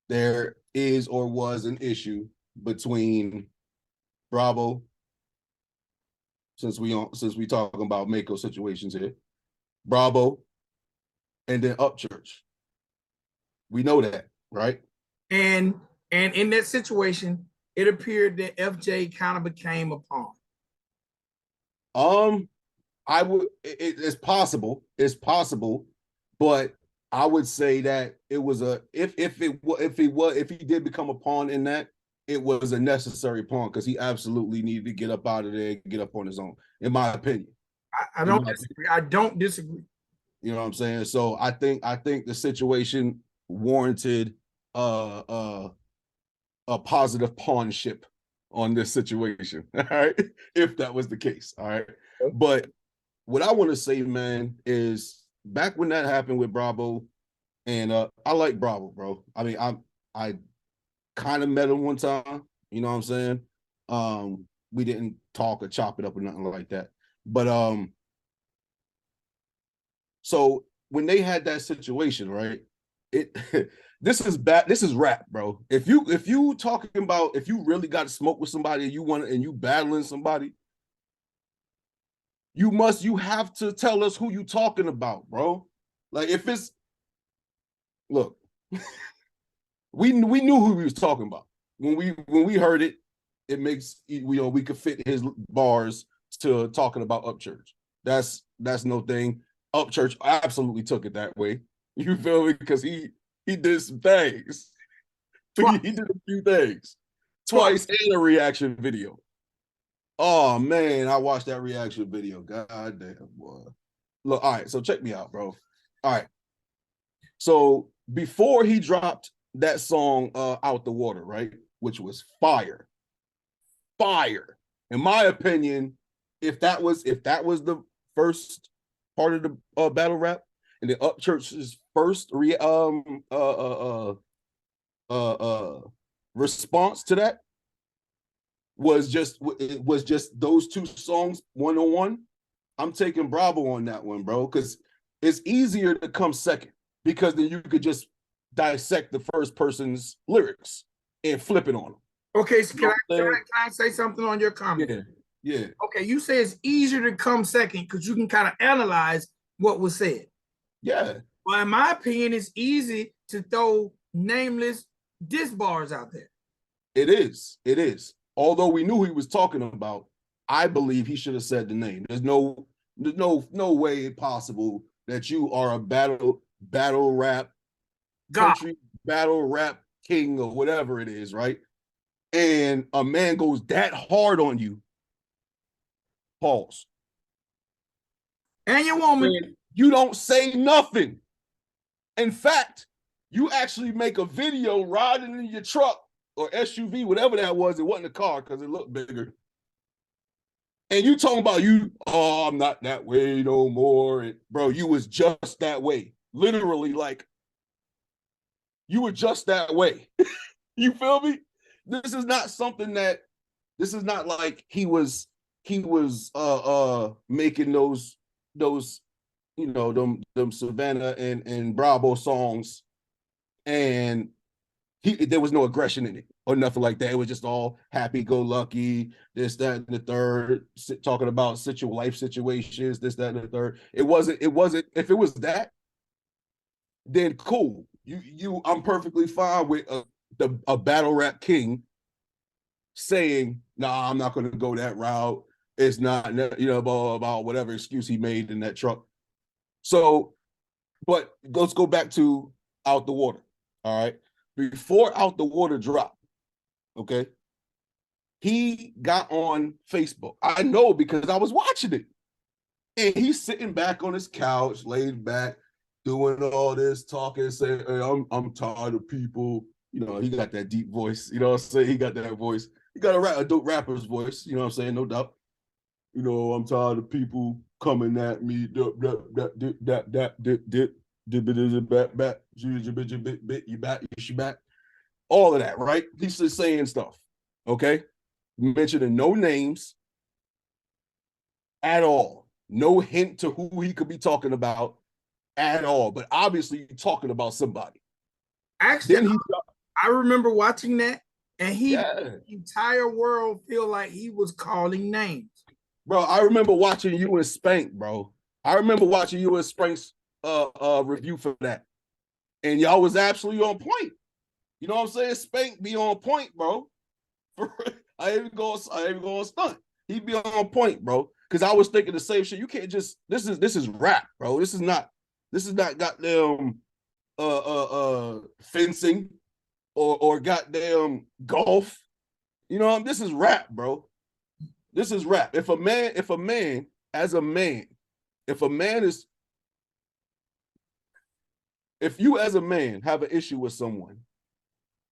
there is or was an issue between Bravo, since we talking about Mako situations here, Bravo, and then Upchurch. We know that, right? And in that situation, it appeared that FJ kind of became a pawn. It's possible. It's possible, but I would say that it was if he did become a pawn in that, it was a necessary pawn, because he absolutely needed to get up out of there and get up on his own, in my opinion. I don't disagree. I don't disagree. You know what I'm saying? So I think the situation warranted a positive pawnship on this situation. All right. If that was the case. All right. But what I want to say, man, is back when that happened with Bravo, and I like Bravo, bro. I mean, I kind of met him one time, you know what I'm saying? We didn't talk or chop it up or nothing like that. But so when they had that situation, right? It this is bad. This is rap, bro. If you talking about if you really got to smoke with somebody and you battling somebody, you have to tell us who you talking about, bro. Like if it's look, we knew who we was talking about. When we heard it, it makes we could fit his bars to talking about Upchurch. That's no thing. Upchurch absolutely took it that way. You feel me? Because he did some things. He did a few things twice in a reaction video. Oh man, I watched that reaction video. God damn, boy. Look, all right, so check me out, bro. All right. So before he dropped that song Out the Water, right? Which was fire. Fire. In my opinion, if that was the first part of the battle rap, and then Upchurch's first response to that was just those two songs 1-on-1. I'm taking Bravo on that one, bro, because it's easier to come second because then you could just dissect the first person's lyrics and flip it on them. Okay, so can I say something on your comment? Yeah. Okay, you say it's easier to come second because you can kind of analyze what was said. Yeah. Well, in my opinion, it's easy to throw nameless diss bars out there. It is. Although we knew he was talking about, I believe he should have said the name. There's no way possible that you are a battle rap country battle rap king or whatever it is, right? And a man goes that hard on you. Pause. And your woman. You don't say nothing. In fact, you actually make a video riding in your truck or SUV, whatever that was. It wasn't a car because it looked bigger. And you talking about I'm not that way no more. And, bro, you was just that way. Literally, like, you were just that way. You feel me? This is not like he was making those them Savannah and Bravo songs, and there was no aggression in it or nothing like that. It was just all happy-go-lucky, this, that, and the third, talking about life situations, this, that, and the third. It wasn't. If it was that, then cool. I'm perfectly fine with a battle rap king saying, "Nah, I'm not going to go that route. It's not, about whatever excuse he made in that truck." So, but let's go back to Out the Water. All right. Before Out the Water dropped, okay, he got on Facebook. I know because I was watching it. And he's sitting back on his couch, laid back, doing all this, talking, saying, "Hey, I'm tired of people." He got that deep voice. You know what I'm saying? He got that voice. He got a dope rapper's voice. You know what I'm saying? No doubt. I'm tired of people coming at me. All of that, right? He's just saying stuff. Okay. Mentioning no names at all. No hint to who he could be talking about at all. But obviously talking about somebody. Actually, I remember watching that, and the entire world feel like he was calling names. Bro, I remember watching you and Spank, bro. I remember watching you and Spank's review for that. And y'all was absolutely on point. You know what I'm saying? Spank be on point, bro. I ain't even going stunt. He be on point, bro. Because I was thinking the same shit. You can't just this is rap, bro. This is not goddamn fencing or goddamn golf. This is rap, bro. This is rap. If you as a man have an issue with someone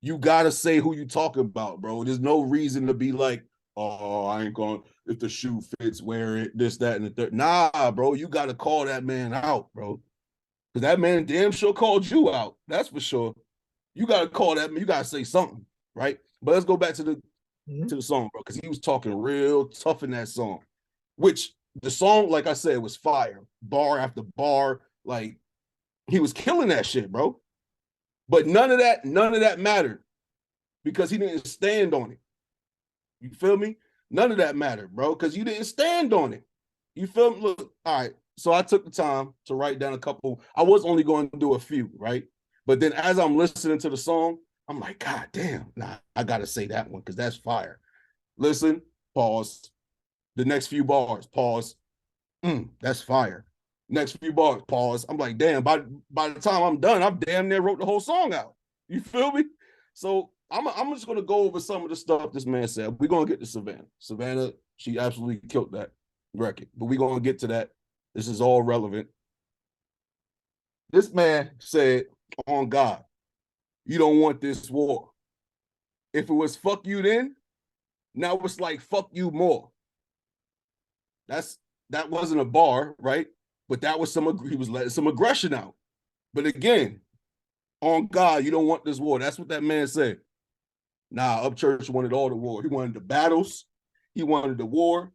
You gotta say who you talking about, bro. There's no reason to be like, oh, I ain't going, if the shoe fits, wear it, this, that, and the third. Nah, bro, you gotta call that man out, bro. Because that man damn sure called you out. That's for sure. You gotta call that man, you gotta say something, right? But let's go back to the song, bro, because he was talking real tough in that song. Which the song, like I said, was fire, bar after bar. Like he was killing that shit, bro. But none of that mattered because he didn't stand on it. You feel me? None of that mattered, bro, because you didn't stand on it. You feel me? Look, all right. So I took the time to write down a couple. I was only going to do a few, right? But then as I'm listening to the song, I'm like, God damn, nah, I gotta say that one because that's fire. Listen, pause. The next few bars, pause. That's fire. Next few bars, pause. I'm like, damn, by the time I'm done, I've damn near wrote the whole song out. You feel me? So I'm just gonna go over some of the stuff this man said. We're gonna get to Savannah. Savannah, she absolutely killed that record, but we're gonna get to that. This is all relevant. This man said, on God, you don't want this war. If it was fuck you then, now it's like fuck you more. That wasn't a bar, right? But that was he was letting some aggression out. But again, on God, you don't want this war. That's what that man said. Nah, Upchurch wanted all the war. He wanted the battles. He wanted the war.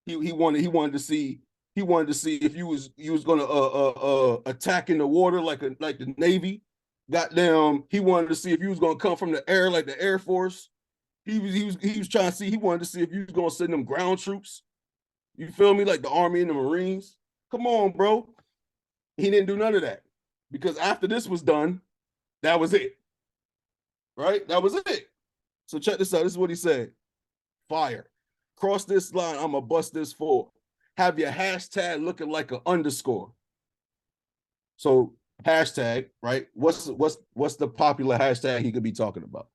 He wanted to see if you was gonna attack in the water like the Navy. Goddamn, he wanted to see if you was gonna come from the air like the Air Force. He was trying to see. He wanted to see if you was gonna send them ground troops. You feel me? Like the Army and the Marines. Come on, bro. He didn't do none of that because after this was done, that was it. Right? That was it. So check this out. This is what he said. Fire. Cross this line. I'm gonna bust this for. Have your hashtag looking like an underscore. So hashtag, right? What's the popular hashtag he could be talking about?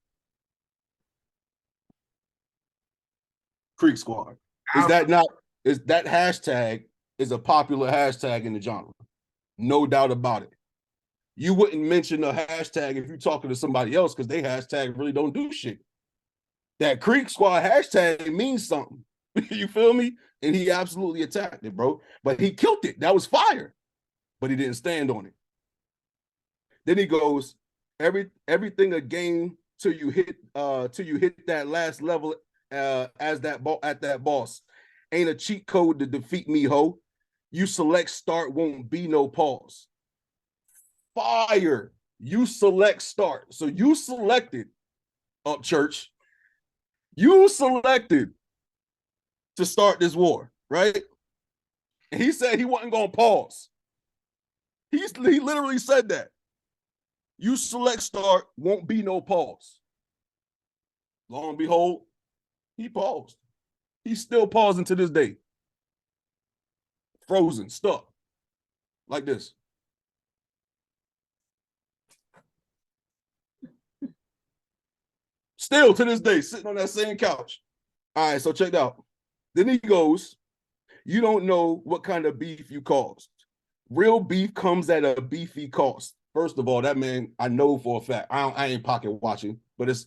Creek Squad. Is that hashtag is a popular hashtag in the genre? No doubt about it. You wouldn't mention a hashtag if you're talking to somebody else because they hashtag really don't do shit. That Creek Squad hashtag means something. You feel me? And he absolutely attacked it, bro. But he killed it. That was fire. But he didn't stand on it. Then he goes, everything a game till you hit that last level at that boss. Ain't a cheat code to defeat me, ho. You select start, won't be no pause. Fire. You select start. So you selected Upchurch. You selected to start this war, right? And he said he wasn't gonna pause. He literally said that. You select start, won't be no pause. Lo and behold, he paused. He's still pausing to this day. Frozen, stuck, like this. Still to this day, sitting on that same couch. All right, so check it out. Then he goes, you don't know what kind of beef you caused. Real beef comes at a beefy cost. First of all, that man, I know for a fact, I ain't pocket watching, but it's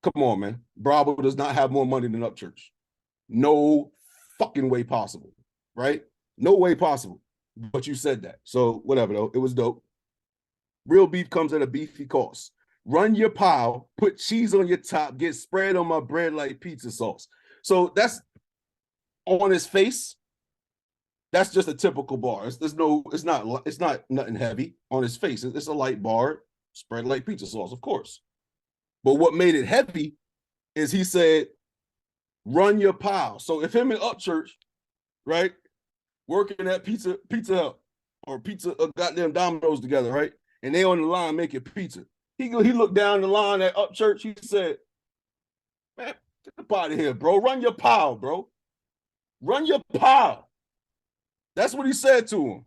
come on, man. Bravo does not have more money than Upchurch. No fucking way possible, right? No way possible. But you said that. So whatever, though. It was dope. Real beef comes at a beefy cost. Run your pile, put cheese on your top, get spread on my bread like pizza sauce. So that's on his face. That's just a typical bar. It's not nothing heavy on his face. It's a light bar, spread like pizza sauce, of course. But what made it heavy is he said, run your pile. So if him and Upchurch, right, working at Pizza Hut or Pizza goddamn Domino's together, right, and they on the line making pizza, he looked down the line at Upchurch. He said, man, get up out of here, bro. Run your pile, bro. Run your pile. That's what he said to him.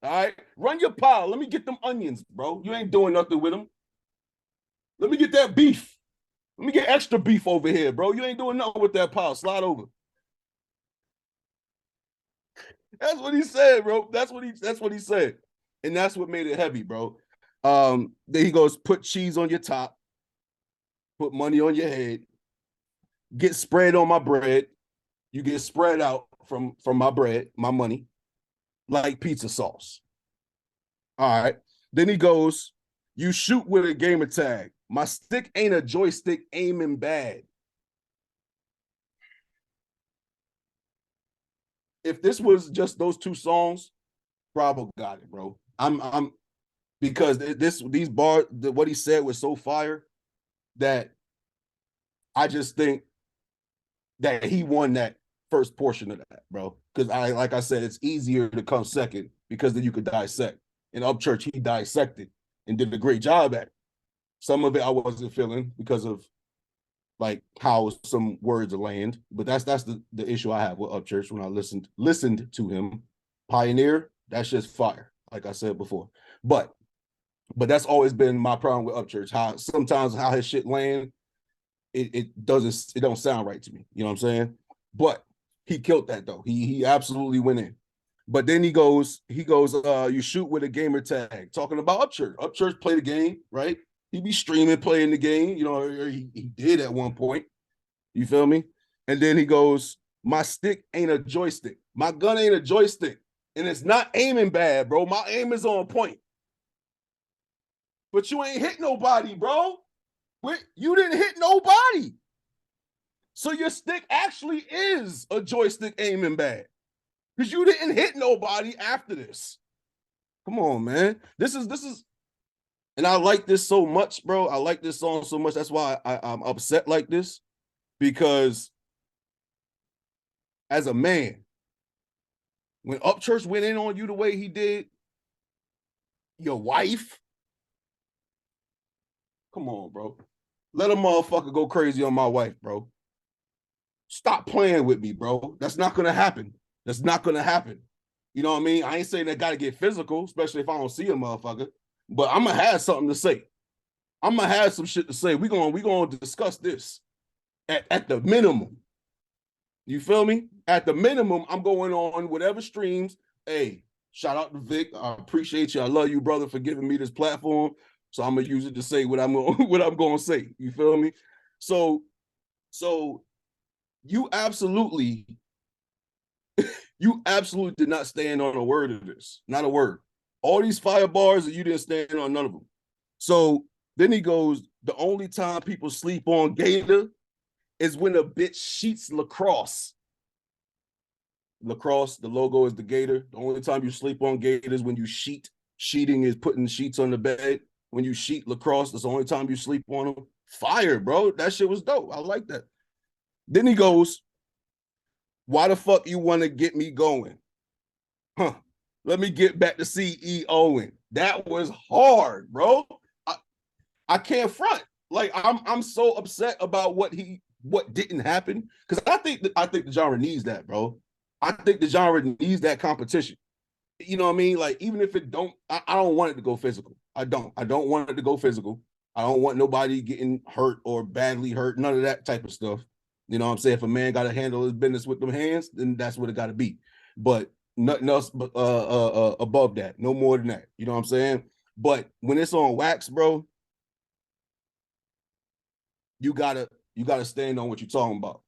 All right, run your pile. Let me get them onions, bro. You ain't doing nothing with them. Let me get that beef. Let me get extra beef over here, bro. You ain't doing nothing with that pile. Slide over. That's what he said, bro. That's what he said. And that's what made it heavy, bro. Then he goes, put cheese on your top, put money on your head, get spread on my bread. You get spread out from my bread, my money, like pizza sauce. All right. Then he goes, you shoot with a gamer tag. My stick ain't a joystick aiming bad. If this was just those two songs, Bravo got it, bro. I'm because these bars, what he said was so fire that I just think that he won that first portion of that, bro. Because like I said, it's easier to come second because then you could dissect. In Upchurch, he dissected and did a great job at it. Some of it I wasn't feeling because of like how some words land, but that's the issue I have with Upchurch when I listened to him. Pioneer, that's just fire, like I said before. But that's always been my problem with Upchurch. How sometimes how his shit land, it don't sound right to me. You know what I'm saying? But he killed that though. He absolutely went in. But then he goes, you shoot with a gamer tag, talking about Upchurch. Upchurch play the game, right? He be streaming, playing the game, you know, he did at one point. You feel me? And then he goes, my stick ain't a joystick. My gun ain't a joystick. And it's not aiming bad, bro. My aim is on point. But you ain't hit nobody, bro. You didn't hit nobody. So your stick actually is a joystick aiming bad. Because you didn't hit nobody after this. Come on, man. This is, and I like this so much, bro. I like this song so much. That's why I'm upset like this. Because as a man, when Upchurch went in on you the way he did, your wife, come on, bro. Let a motherfucker go crazy on my wife, bro. Stop playing with me, bro. That's not gonna happen. That's not gonna happen. You know what I mean? I ain't saying that gotta get physical, especially if I don't see a motherfucker. But I'm gonna have something to say. I'm gonna have some shit to say. We gonna discuss this at the minimum. You feel me? At the minimum, I'm going on whatever streams. Hey, shout out to Vic. I appreciate you. I love you, brother, for giving me this platform. So I'm gonna use it to say what I'm gonna say. You feel me? So you absolutely did not stand on a word of this. Not a word. All these fire bars, you didn't stand on none of them. So then he goes, the only time people sleep on Gator is when a bitch sheets lacrosse. Lacrosse, the logo is the Gator. The only time you sleep on Gator is when you sheet. Sheeting is putting sheets on the bed. When you sheet lacrosse, that's the only time you sleep on them. Fire, bro. That shit was dope. I like that. Then he goes, why the fuck you want to get me going? Huh. Let me get back to CEOing. That was hard, bro. I can't front. Like I'm so upset about what didn't happen. Because I think the genre needs that, bro. I think the genre needs that competition. You know what I mean? Like, even if it don't, I don't want it to go physical. I don't want it to go physical. I don't want nobody getting hurt or badly hurt. None of that type of stuff. You know what I'm saying? If a man got to handle his business with them hands, then that's what it got to be. But nothing else above that. No more than that. You know what I'm saying? But when it's on wax, bro, you gotta stand on what you're talking about.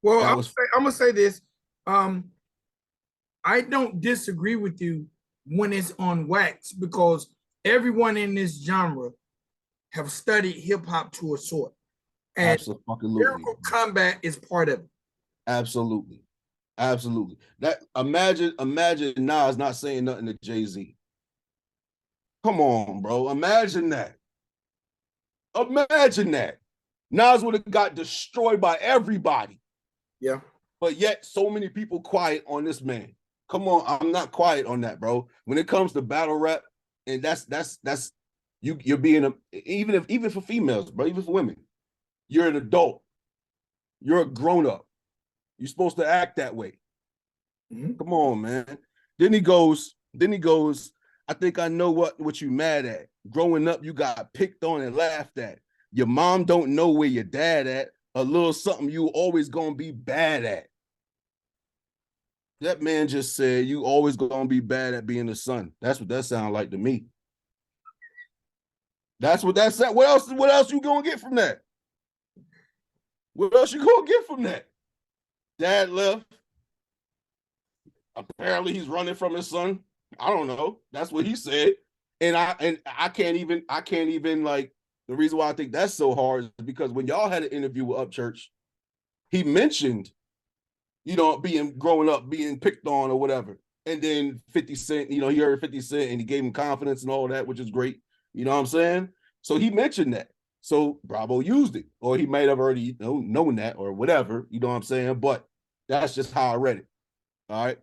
Well, I'm gonna say this. I don't disagree with you when it's on wax because everyone in this genre have studied hip hop to a sort, and lyrical combat is part of it. Absolutely. That imagine Nas not saying nothing to Jay-Z. Come on, bro. Imagine that. Nas would have got destroyed by everybody. Yeah. But yet so many people quiet on this man. Come on, I'm not quiet on that, bro. When it comes to battle rap, and that's you're being even for females, bro, even for women, you're an adult. You're a grown-up. You're supposed to act that way. Mm-hmm. Come on, man. Then he goes, I think I know what you mad at. Growing up, you got picked on and laughed at. Your mom don't know where your dad at. A little something you always gonna be bad at. That man just said you always gonna be bad at being a son. That's what that sounds like to me. That's what that said. What else you gonna get from that? What else you gonna get from that? Dad left. Apparently he's running from his son. I don't know. That's what he said. And I can't even like, the reason why I think that's so hard is because when y'all had an interview with Upchurch, he mentioned, growing up, being picked on or whatever. And then 50 Cent, he heard 50 Cent and he gave him confidence and all that, which is great. You know what I'm saying? So he mentioned that. So Bravo used it, or he might have already known that or whatever. You know what I'm saying? But that's just how I read it. All right.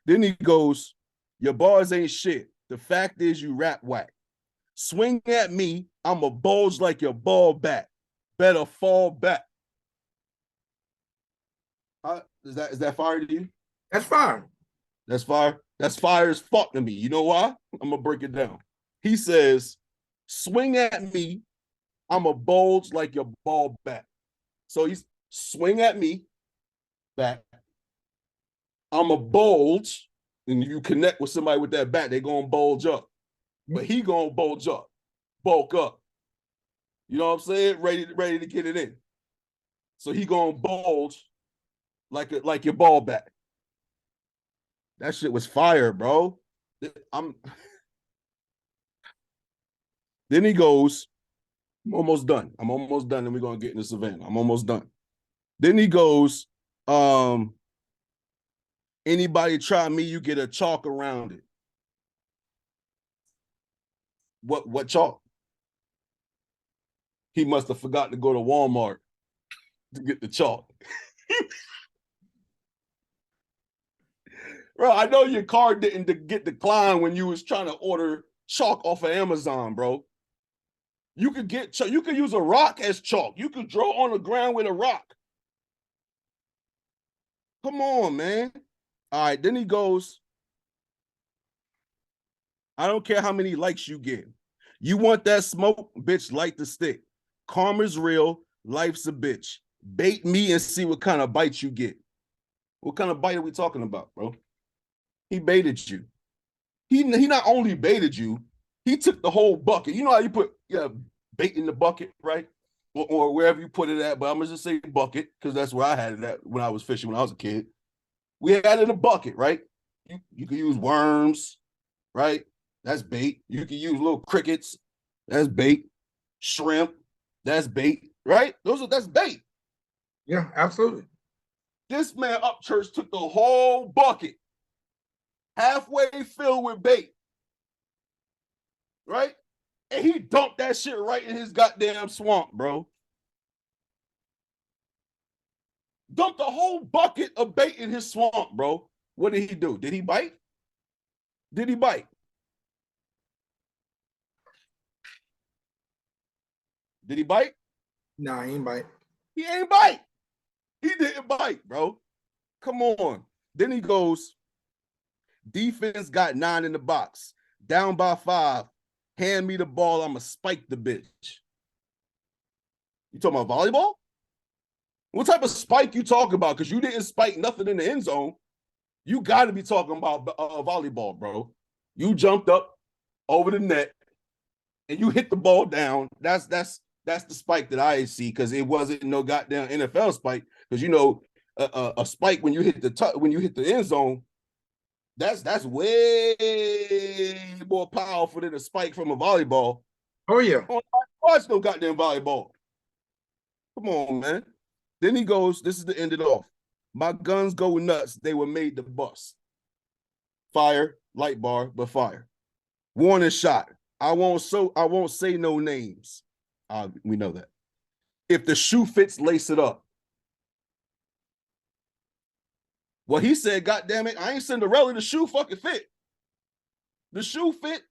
Then he goes, your bars ain't shit. The fact is you rap whack. Swing at me, I'm a bulge like your ball bat. Better fall back. Is that fire to you? That's fire. That's fire. That's fire as fuck to me. You know why? I'm gonna break it down. He says, swing at me, I'm a bulge like your ball bat. So he's swing at me, back. I'm a bulge, and you connect with somebody with that bat, they're gonna bulge up. But he gonna bulge up, bulk up. You know what I'm saying? Ready to get it in. So he gonna bulge like your ball bat. That shit was fire, bro. Then he goes, I'm almost done. And we're gonna get into Savannah. I'm almost done. Then he goes, anybody try me, you get a chalk around it. What chalk? He must have forgot to go to Walmart to get the chalk. Bro, I know your card didn't get declined when you was trying to order chalk off of Amazon, bro. You could use a rock as chalk. You could draw on the ground with a rock. Come on, man. All right, then he goes, I don't care how many likes you get. You want that smoke? Bitch, light the stick. Karma's real. Life's a bitch. Bait me and see what kind of bite you get. What kind of bite are we talking about, bro? He baited you. He not only baited you, he took the whole bucket. You know how you put bait in the bucket, right? Or wherever you put it at, but I'm gonna just say bucket because that's where I had it at when I was fishing when I was a kid. We had it in a bucket, right? You can use worms, right? That's bait. You can use little crickets. That's bait. Shrimp. That's bait, right? That's bait. Yeah, absolutely. This man Upchurch took the whole bucket, halfway filled with bait, right? And he dumped that shit right in his goddamn swamp, bro. Dumped the whole bucket of bait in his swamp, bro. What did he do? Did he bite? Did he bite? Did he bite? Nah, he ain't bite. He ain't bite. He didn't bite, bro. Come on. Then he goes, defense got 9 in the box. Down by 5. Hand me the ball. I'ma spike the bitch. You talking about volleyball? What type of spike you talking about? Because you didn't spike nothing in the end zone. You got to be talking about volleyball, bro. You jumped up over the net and you hit the ball down. That's the spike that I see, because it wasn't no goddamn NFL spike. Because a spike when you hit the end zone, that's way more powerful than a spike from a volleyball. Oh yeah. Watch no goddamn volleyball. Come on, man. Then he goes, this is the end it off. My guns go nuts. They were made to bust. Fire, light bar, but fire. Warning shot. I won't say no names. We know that. If the shoe fits, lace it up. Well, he said, God damn it, I ain't Cinderella. The shoe fucking fit. The shoe fit.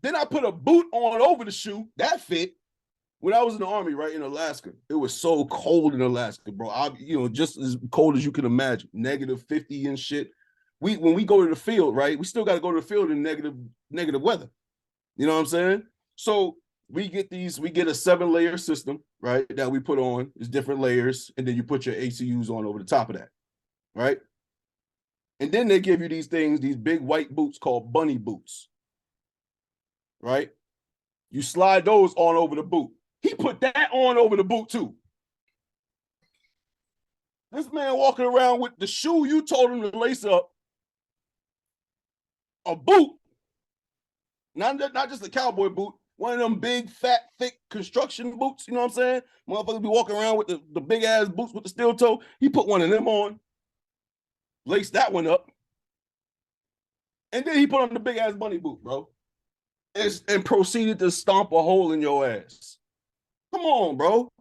Then I put a boot on over the shoe. That fit. When I was in the Army, right, in Alaska, it was so cold in Alaska, bro. Just as cold as you can imagine, -50 and shit. When we go to the field, right, we still got to go to the field in negative weather. You know what I'm saying? So we get a 7-layer system, right, that we put on. It's different layers, and then you put your ACUs on over the top of that, right? And then they give you these big white boots called bunny boots, right? You slide those on over the boot. He put that on over the boot too. This man walking around with the shoe you told him to lace up, a boot, not just a cowboy boot, one of them big, fat, thick construction boots, you know what I'm saying? Motherfuckers be walking around with the big ass boots with the steel toe. He put one of them on, laced that one up, and then he put on the big ass bunny boot, bro, and proceeded to stomp a hole in your ass. Come on, bro.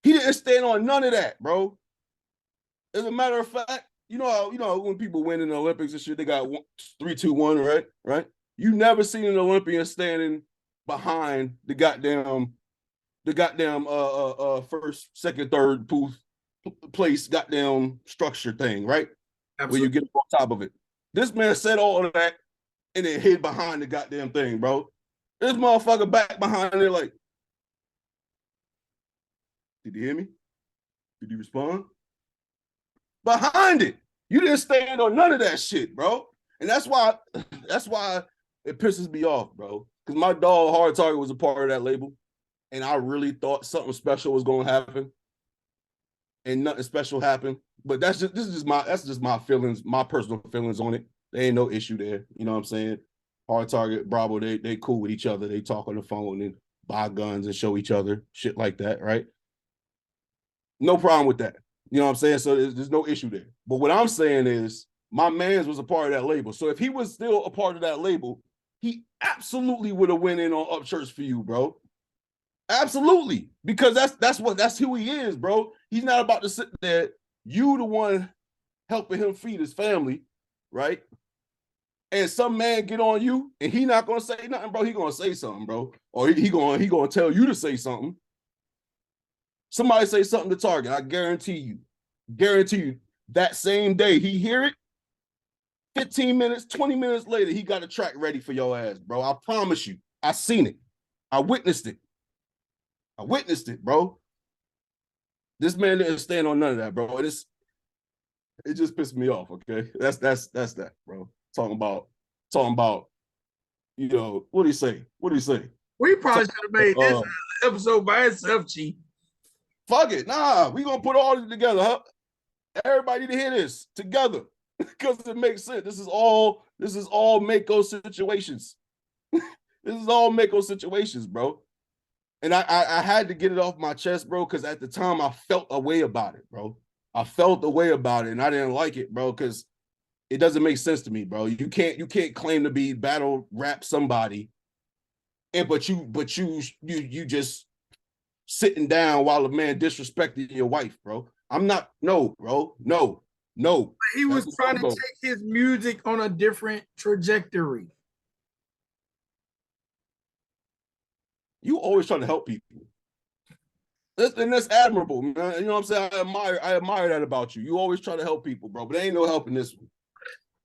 He didn't stand on none of that, bro. As a matter of fact, you know when people win in the Olympics and shit, they got 3, 2, 1, right? Right? You never seen an Olympian standing behind the goddamn first, second, third place goddamn structure thing, right? Absolutely. Where you get on top of it. This man said all of that and then hid behind the goddamn thing, bro. This motherfucker back behind it like, did you hear me? Did you respond? Behind it. You didn't stand on none of that shit, bro. And that's why it pisses me off, bro. Because my dog Hard Target was a part of that label. And I really thought something special was gonna happen. And nothing special happened. But that's just my feelings, my personal feelings on it. There ain't no issue there. You know what I'm saying? Hard Target, Bravo, they cool with each other. They talk on the phone and buy guns and show each other, shit like that, right? No problem with that. You know what I'm saying? So there's no issue there. But what I'm saying is my man's was a part of that label. So if he was still a part of that label, he absolutely would have went in on Upchurch for You, bro. Absolutely. Because that's who he is, bro. He's not about to sit there. You the one helping him feed his family, right? And some man get on you and he not gonna say nothing, bro. He gonna say something, bro. Or he gonna tell you to say something. Somebody say something to Target. I guarantee you, that same day he hear it, 15 minutes, 20 minutes later, he got a track ready for your ass, bro. I promise you. I seen it. I witnessed it. Bro. This man didn't stand on none of that, bro. It just pissed me off, okay? That's that, bro. Talking about, you know, what do you say? We probably should have made this episode by itself, Chief. Fuck it. Nah, we gonna put all of it together, huh? Everybody to hear this together because it makes sense. This is all Mako situations. This is all Mako situations, bro. And I had to get it off my chest, bro, because at the time I felt a way about it, bro. I felt a way about it, and I didn't like it, bro, because it doesn't make sense to me, bro. You can't claim to be battle rap somebody, but you just sitting down while a man disrespecting your wife, bro. I'm not, no, bro, no. He was trying to take his music on a different trajectory. You always trying to help people. And that's admirable, man. You know what I'm saying? I admire that about you. You always try to help people, bro. But there ain't no help in this one.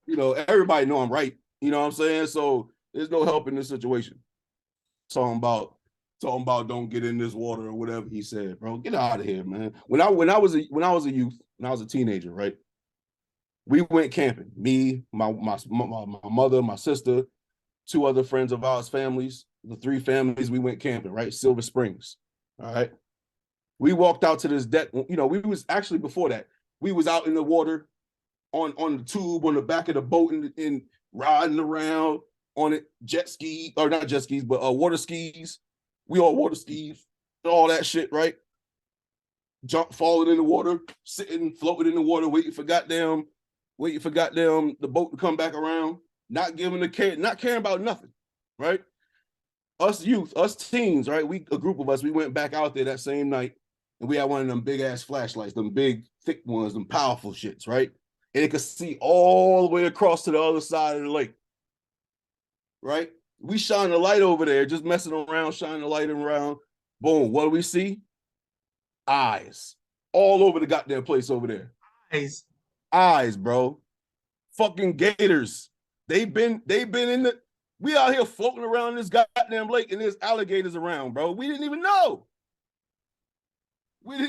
You know, everybody know I'm right. You know what I'm saying? So there's no help in this situation. Talking about don't get in this water or whatever he said, bro. Get out of here, man. When I was a youth, when I was a teenager, right? We went camping. Me, my mother, my sister, 2 other friends of ours, families, the 3 families, we went camping, right? Silver Springs. All right. We walked out to this deck. You know, we was actually before that. We was out in the water on the tube on the back of the boat and riding around on it, jet ski, or not jet skis, but water skis. We all water skis, all that shit, right? Falling in the water, sitting, floating in the water, waiting for goddamn the boat to come back around, not caring about nothing, right? Us youth, us teens, right? A group of us, we went back out there that same night, and we had one of them big ass flashlights, them big thick ones, them powerful shits, right? And it could see all the way across to the other side of the lake, right? We shine the light over there, just messing around, shining the light around. Boom, what do we see? Eyes all over the goddamn place over there. Eyes, bro. Fucking gators. They've been in the. We out here floating around this goddamn lake, and there's alligators around, bro. We didn't even know. But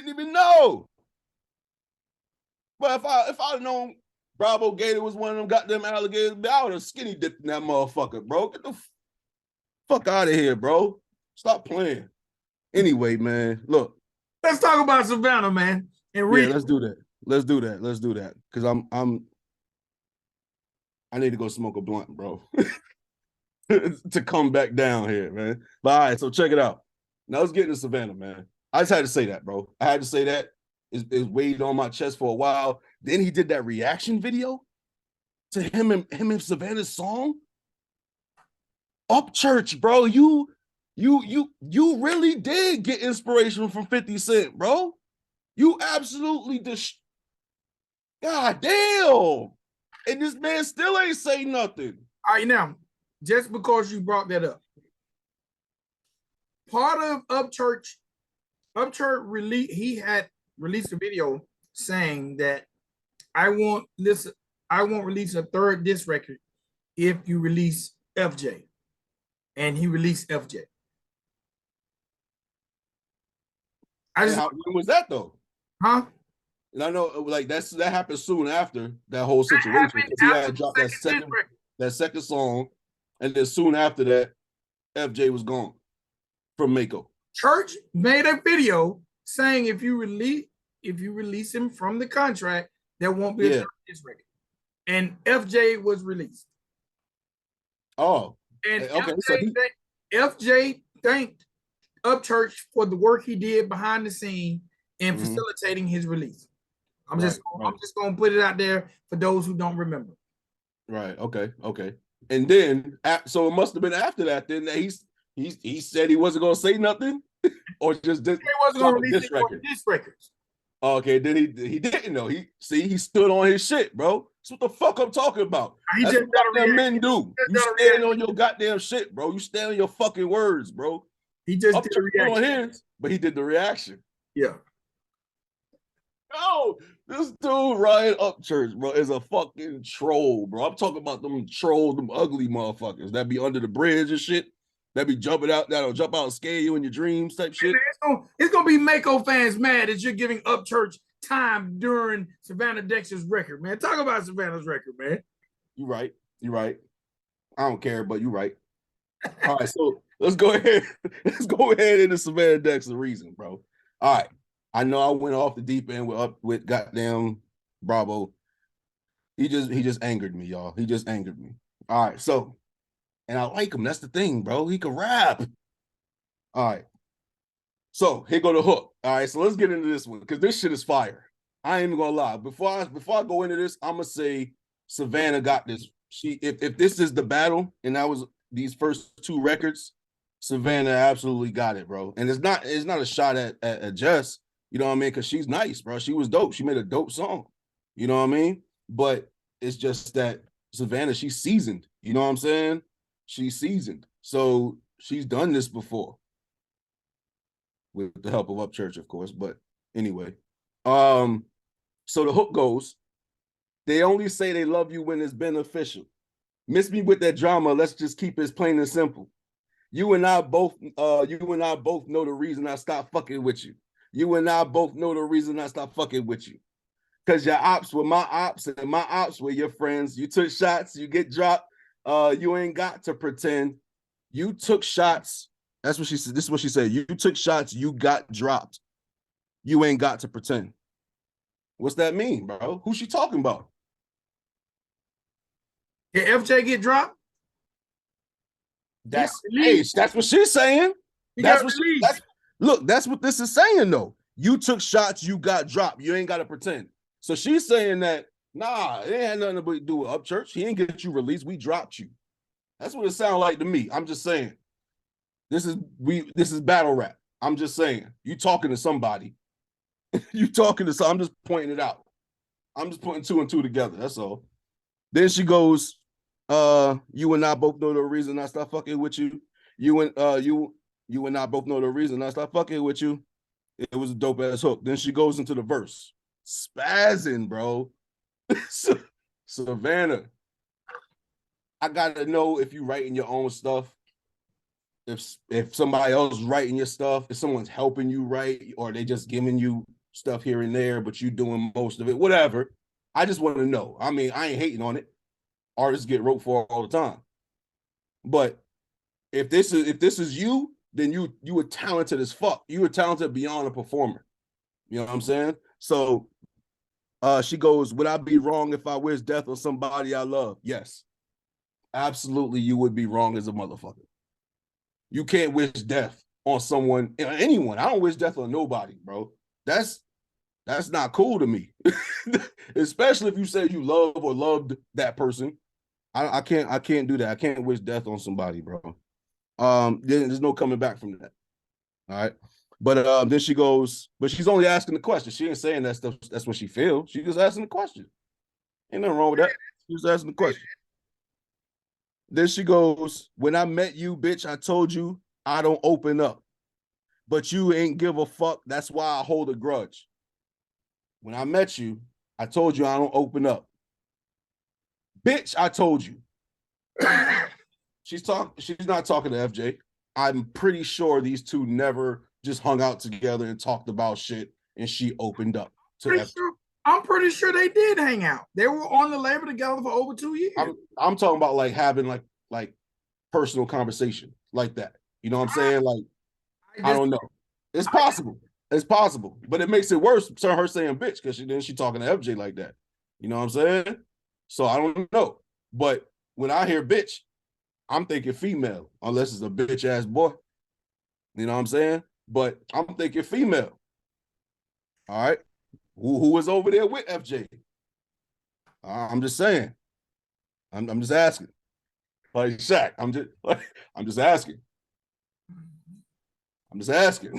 if I'd known Bravo Gator was one of them goddamn alligators, I would have skinny dipped in that motherfucker, bro. Fuck out of here, bro. Stop playing. Anyway, man, look. Let's talk about Savannah, man. And Yeah, read. let's do that. Let's do that. Let's do that. Because I need to go smoke a blunt, bro. To come back down here, man. But all right, so check it out. Now let's get into Savannah, man. I just had to say that, bro. I had to say that. It weighed on my chest for a while. Then he did that reaction video to him and Savannah's song. Upchurch, bro. You really did get inspiration from 50 Cent, bro. You absolutely God damn. And this man still ain't say nothing. All right, now, just because you brought that up, part of Upchurch he had released a video saying that I won't release a third disc record if you release FJ. And he released FJ. When was that though? Huh? And I know like that happened soon after that whole situation. He had dropped that second song, and then soon after that, FJ was gone from Mako. Church made a video saying if you release him from the contract, there won't be a third disc record. And FJ was released. Oh. And okay, FJ thanked Upchurch for the work he did behind the scene in facilitating his release. I'm just gonna put it out there for those who don't remember. Right. Okay. And then so it must have been after that then that he said he wasn't gonna say nothing, or just did. He wasn't gonna release disc records. Okay, then he didn't know. He stood on his shit, bro. That's what the fuck I'm talking about. That's what goddamn men do. You stand on your goddamn shit, bro. You stand on your fucking words, bro. He just did the reaction. On his, but he did the reaction. Yeah. Oh, this dude Ryan Upchurch, bro, is a fucking troll, bro. I'm talking about them ugly motherfuckers that be under the bridge and shit. That be that'll jump out and scare you in your dreams type shit. It's gonna be Mako fans mad that you're giving Upchurch time during Savannah Dexter's record, man. Talk about Savannah's record, man. You're right. I don't care, but you're right. All right, so let's go ahead. Let's go ahead into Savannah Dexter's reason, bro. All right. I know I went off the deep end with goddamn Bravo. He just angered me, y'all. He just angered me. All right, so, and I like him. That's the thing, bro. He can rap. All right. So here go the hook. All right, so let's get into this one because this shit is fire. I ain't even gonna lie. Before I go into this, I'm gonna say Savannah got this. If this is the battle, and that was these first two records, Savannah absolutely got it, bro. And it's not a shot at Jess. You know what I mean? Because she's nice, bro. She was dope. She made a dope song. You know what I mean? But it's just that Savannah, she's seasoned. You know what I'm saying? She's seasoned. So she's done this before. With the help of Upchurch, of course. But anyway. So the hook goes, they only say they love you when it's beneficial. Miss me with that drama. Let's just keep it plain and simple. You and I both know the reason I stopped fucking with you. You and I both know the reason I stopped fucking with you. Because your ops were my ops and my ops were your friends. You took shots, you get dropped. You ain't got to pretend. You took shots. That's what she said. This is what she said. You took shots, you got dropped. You ain't got to pretend. What's that mean, bro? Who's she talking about? Did FJ get dropped? That's what she's saying. That's what this is saying, though. You took shots, you got dropped. You ain't got to pretend. So she's saying that, nah, it ain't had nothing to do with Upchurch. He ain't get you released. We dropped you. That's what it sounds like to me. I'm just saying. This is battle rap. I'm just saying. You talking to somebody. I'm just pointing it out. I'm just putting two and two together. That's all. Then she goes, you and I both know the reason I stopped fucking with you. You and I both know the reason I stopped fucking with you. It was a dope ass hook. Then she goes into the verse. Spazzing, bro. Savannah. I gotta know if you writing your own stuff. If somebody else writing your stuff, if someone's helping you write, or they just giving you stuff here and there, but you doing most of it, whatever. I just want to know. I mean, I ain't hating on it. Artists get wrote for all the time. But if this is you, then you were talented as fuck. You were talented beyond a performer. You know what I'm saying? So she goes, would I be wrong if I wish death on somebody I love? Yes. Absolutely, you would be wrong as a motherfucker. You can't wish death on someone, anyone. I don't wish death on nobody, bro. That's not cool to me. Especially if you say you love or loved that person. I can't do that. I can't wish death on somebody, bro. There's no coming back from that. All right. But then she goes, but she's only asking the question. She ain't saying that stuff. That's what she feels. She just asking the question. Ain't nothing wrong with that. She's asking the question. Then she goes, when I met you, bitch, I told you I don't open up. But you ain't give a fuck. That's why I hold a grudge. When I met you, I told you I don't open up. Bitch, I told you. She's not talking to FJ. I'm pretty sure these two never just hung out together and talked about shit and she opened up to FJ. I'm pretty sure they did hang out. They were on the label together for over 2 years. I'm talking about like having like personal conversation like that. You know what I'm saying? Like, I don't know. It's possible. It's possible. But it makes it worse her saying bitch because she talking to FJ like that. You know what I'm saying? So I don't know. But when I hear bitch, I'm thinking female, unless it's a bitch ass boy. You know what I'm saying? But I'm thinking female. All right. Who was over there with FJ? I'm just saying. I'm just asking. Like Shaq, I'm just asking. I'm just asking.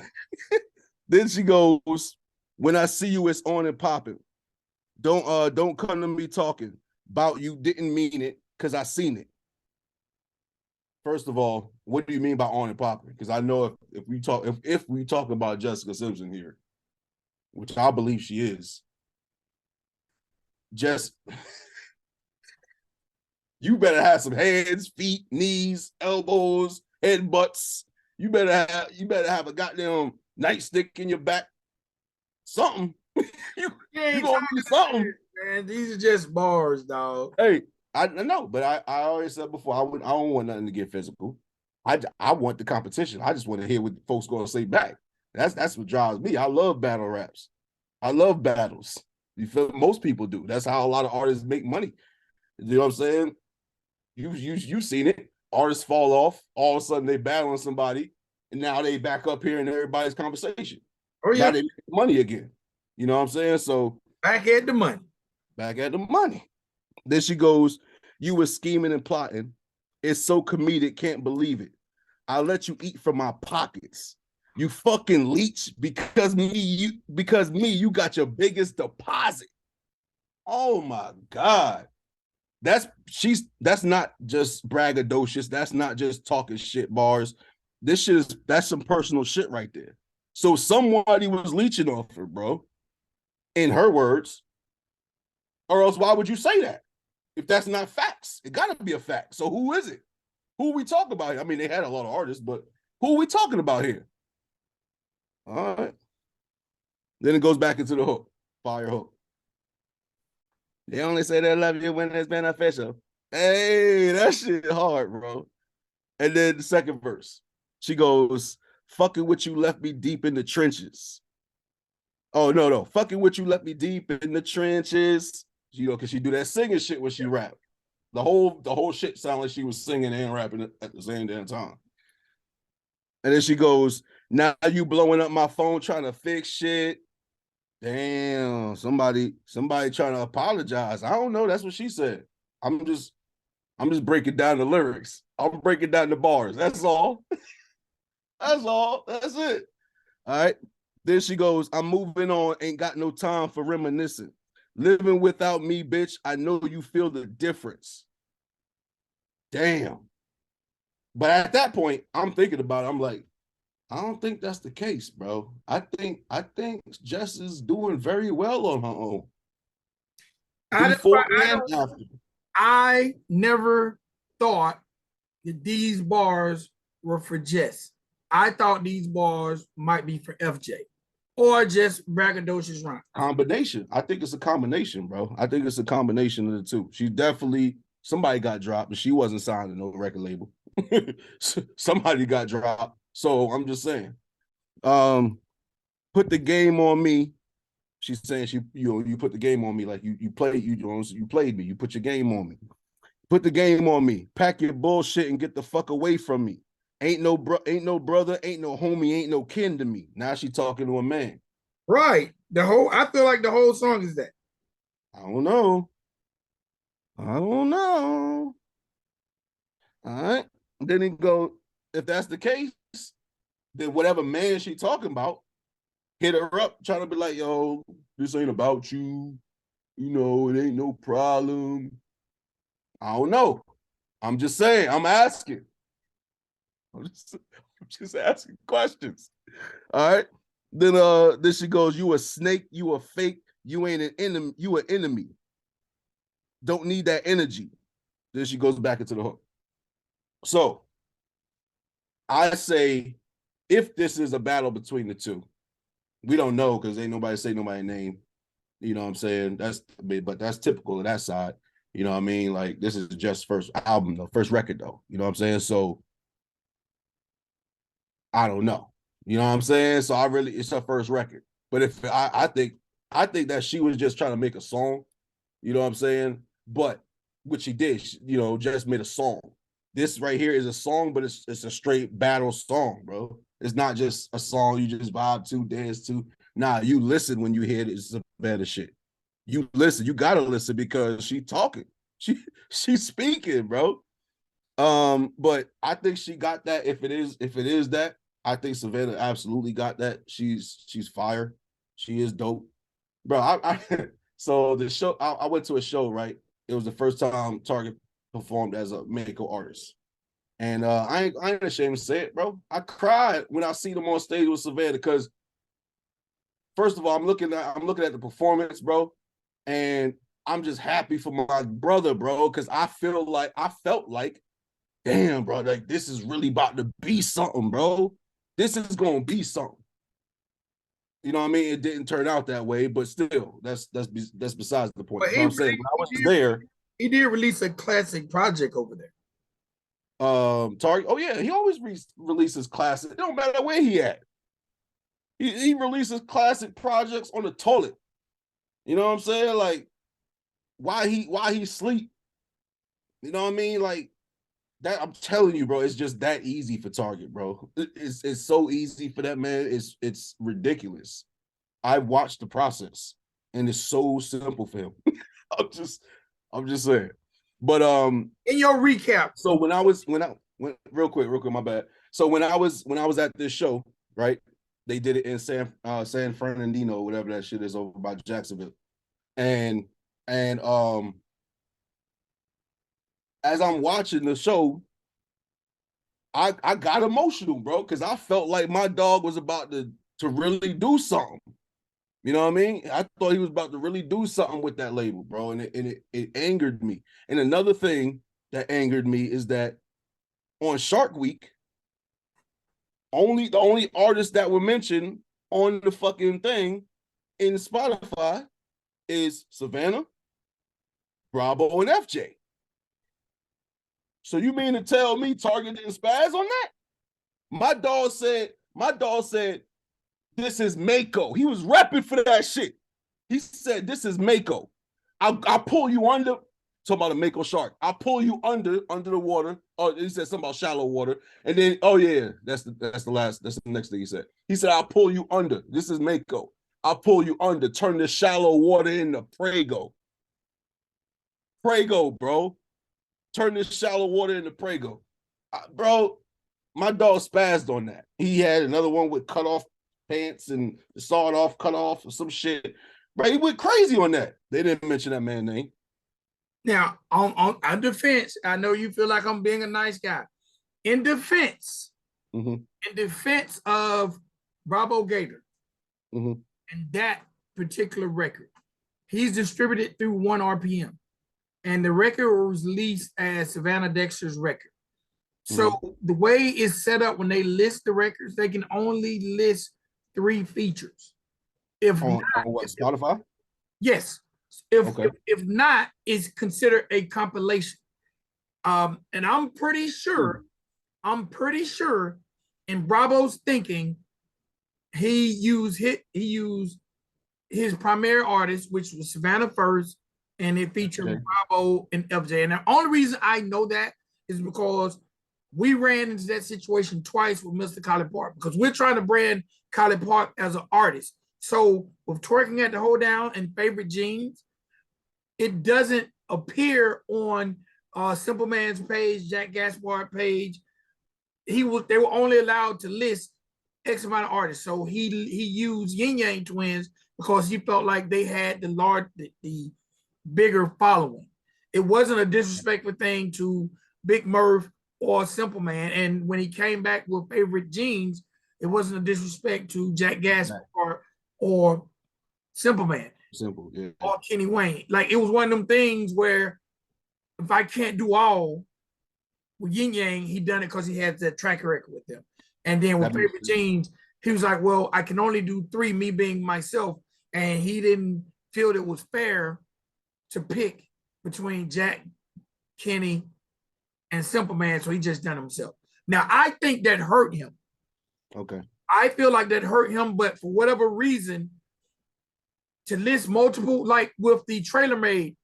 Then she goes, when I see you, it's on and popping. Don't come to me talking about you didn't mean it because I seen it. First of all, what do you mean by on and popping? Because I know if we talk about Jessica Simpson here, which I believe she is, just you better have some hands, feet, knees, elbows, headbutts. You better have a goddamn nightstick in your back. Something. you gonna do something. Man, these are just bars, dog. Hey, I know, but I always said before, I don't want nothing to get physical. I want the competition. I just want to hear what folks gonna say back. That's what drives me. I love battle raps. I love battles. You feel most people do. That's how a lot of artists make money. You know what I'm saying? You've seen it. Artists fall off. All of a sudden they battling somebody, and now they back up here in everybody's conversation. Oh yeah, now they make money again. You know what I'm saying? So back at the money. Back at the money. Then she goes, you were scheming and plotting. It's so comedic, can't believe it. I'll let you eat from my pockets. You fucking leech because you got your biggest deposit. Oh my God. That's not just braggadocious. That's not just talking shit bars. That's some personal shit right there. So somebody was leeching off her, bro. In her words. Or else why would you say that? If that's not facts, it gotta be a fact. So who is it? Who we talking about here? I mean, they had a lot of artists, but who are we talking about here? All right. Then it goes back into the hook. Fire hook. They only say they love you when it's beneficial. Hey, that shit hard, bro. And then the second verse, she goes, fucking with you left me deep in the trenches. Oh, no. Fucking with you left me deep in the trenches. You know, because she do that singing shit when she rap. The whole shit sounded like she was singing and rapping at the same damn time. And then she goes, now you blowing up my phone trying to fix shit. Damn, somebody trying to apologize. I don't know. That's what she said. I'm just breaking down the lyrics. I'm breaking down the bars. That's all. That's all. That's it. All right. Then she goes, I'm moving on. Ain't got no time for reminiscing. Living without me, bitch. I know you feel the difference. Damn. But at that point, I'm thinking about it. I'm like, I don't think that's the case, bro. I think Jess is doing very well on her own. Before and after. I never thought that these bars were for Jess. I thought these bars might be for FJ or just braggadocious rhyme. Combination. I think it's a combination, bro. I think it's a combination of the two. She definitely, somebody got dropped, but she wasn't signed to no record label. Somebody got dropped. So I'm just saying. Put the game on me. She's saying you put the game on me like you played me. You put your game on me. Put the game on me. Pack your bullshit and get the fuck away from me. Ain't no brother, ain't no homie, ain't no kin to me. Now she talking to a man. Right. I feel like the whole song is that. I don't know. All right. Then he go, if that's the case, then whatever man she talking about, hit her up, trying to be like, yo, this ain't about you. You know, it ain't no problem. I don't know. I'm just saying, I'm asking. I'm just asking questions. All right. Then she goes, you a snake, you a fake, you ain't an enemy, you an enemy. Don't need that energy. Then she goes back into the hook. So I say, if this is a battle between the two, we don't know because ain't nobody say nobody's name. You know what I'm saying? But that's typical of that side. You know what I mean? Like, this is just first album, the first record, though. You know what I'm saying? So I don't know. You know what I'm saying? So it's her first record. But if I think that she was just trying to make a song. You know what I'm saying? But what she did, just made a song. This right here is a song, but it's a straight battle song, bro. It's not just a song you just vibe to, dance to. Nah, you listen when you hear it. It's some better shit. You listen. You gotta listen because she talking. She's speaking, bro. But I think she got that. If it is that, I think Savannah absolutely got that. She's fire. She is dope, bro. So the show, I went to a show, right? It was the first time Target performed as a Mako artist. And I ain't ashamed to say it, bro. I cried when I see them on stage with Savannah because first of all, I'm looking at the performance, bro, and I'm just happy for my brother, bro, because I felt like, damn, bro, like this is really about to be something, bro. This is gonna be something. You know what I mean? It didn't turn out that way, but still, that's besides the point. You know what I'm saying? When I was there, he did release a classic project over there. Target. Oh yeah, he always releases classic. It don't matter where he at. He releases classic projects on the toilet. You know what I'm saying? Like, why he sleep? You know what I mean? Like that. I'm telling you, bro. It's just that easy for Target, bro. It's so easy for that man. It's ridiculous. I watched the process, and it's so simple for him. I'm just saying. But in your recap. So when I went real quick, my bad. So when I was at this show, right? They did it in San Fernandino, whatever that shit is over by Jacksonville. And as I'm watching the show, I got emotional, bro, because I felt like my dog was about to really do something. You know what I mean? I thought he was about to really do something with that label, bro, and it angered me. And another thing that angered me is that on Shark Week, the only artists that were mentioned on the fucking thing in Spotify is Savannah, Bravo, and FJ. So you mean to tell me Target didn't spaz on that? My dog said, this is Mako. He was repping for that shit. He said, this is Mako. I'll pull you under. Talking about a Mako shark. I'll pull you under the water. Oh, he said something about shallow water. And then, oh yeah, that's the next thing he said. He said, I'll pull you under. This is Mako. I'll pull you under. Turn the shallow water into Prego. Prego, bro. Turn this shallow water into Prego. Bro, my dog spazzed on that. He had another one with cut off pants and sawed off, cut off, or some shit. Bro, he went crazy on that. They didn't mention that man's name. Now, on defense, I know you feel like I'm being a nice guy. In defense of Bravo Gator and that particular record, he's distributed through 1 RPM. And the record was released as Savannah Dexter's record. So the way it's set up when they list the records, they can only list 3 features. If on not, what, Spotify? Yes. If not, it's considered a compilation. And I'm pretty sure I'm pretty sure in Bravo's thinking, he used his primary artist, which was Savannah first, and it featured Okay. Bravo and FJ. And the only reason I know that is because we ran into that situation twice with Mr. Collie Park, because we're trying to brand Collie Park as an artist. So with Twerking at the Hold Down and Favorite Jeans, it doesn't appear on Simple Man's page, Jack Gaspard page. They were only allowed to list X amount of artists. So he used Yin Yang Twins because he felt like they had the bigger following. It wasn't a disrespectful thing to Big Murph or Simple Man. And when he came back with Favorite Jeans, it wasn't a disrespect to Jack Gaspard or Simple Man. Simple, yeah. Or Kenny Wayne. Like, it was one of them things where if I can't do all with Yin Yang, he done it because he had that track record with them. And then with Favorite Jeans, he was like, well, I can only do three, me being myself. And he didn't feel it was fair to pick between Jack, Kenny, and Simple Man. So he just done himself. Now, I think that hurt him. Okay. I feel like that hurt him, but for whatever reason, to list multiple, like with the Trailer Made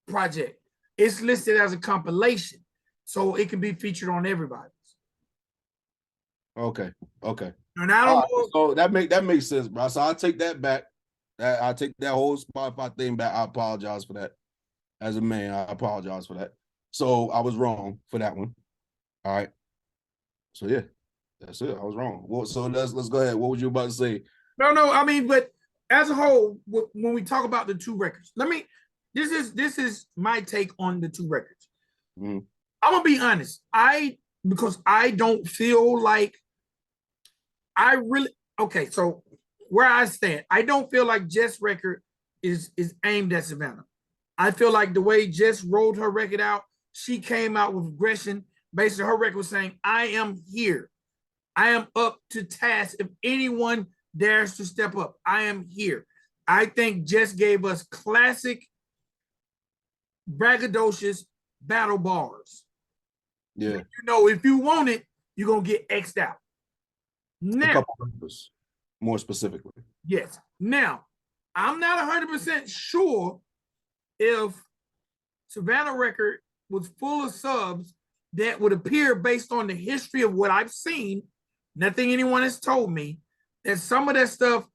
project, it's listed as a compilation. So it can be featured on everybody's. Okay. And I don't know. So that makes sense, bro. So I'll take that back. I take that whole Spotify thing back. I apologize for that. As a man, I apologize for that. So I was wrong for that one. All right. So yeah, that's it. I was wrong. Well, so let's go ahead. What was you about to say? No. I mean, but as a whole, when we talk about the two records, this is my take on the two records. Mm. I'm gonna be honest. Because I don't feel like so where I stand, I don't feel like Jess' record is aimed at Savannah. I feel like the way Jess rolled her record out, she came out with aggression. Basically, her record was saying, I am here. I am up to task. If anyone dares to step up, I am here. I think Jess gave us classic braggadocious battle bars. Yeah. You know, if you want it, you're going to get X'd out. Now, a couple numbers, more specifically. Yes. Now, I'm not 100% sure if Savannah record was full of subs that would appear based on the history of what I've seen, nothing anyone has told me, that some of that stuff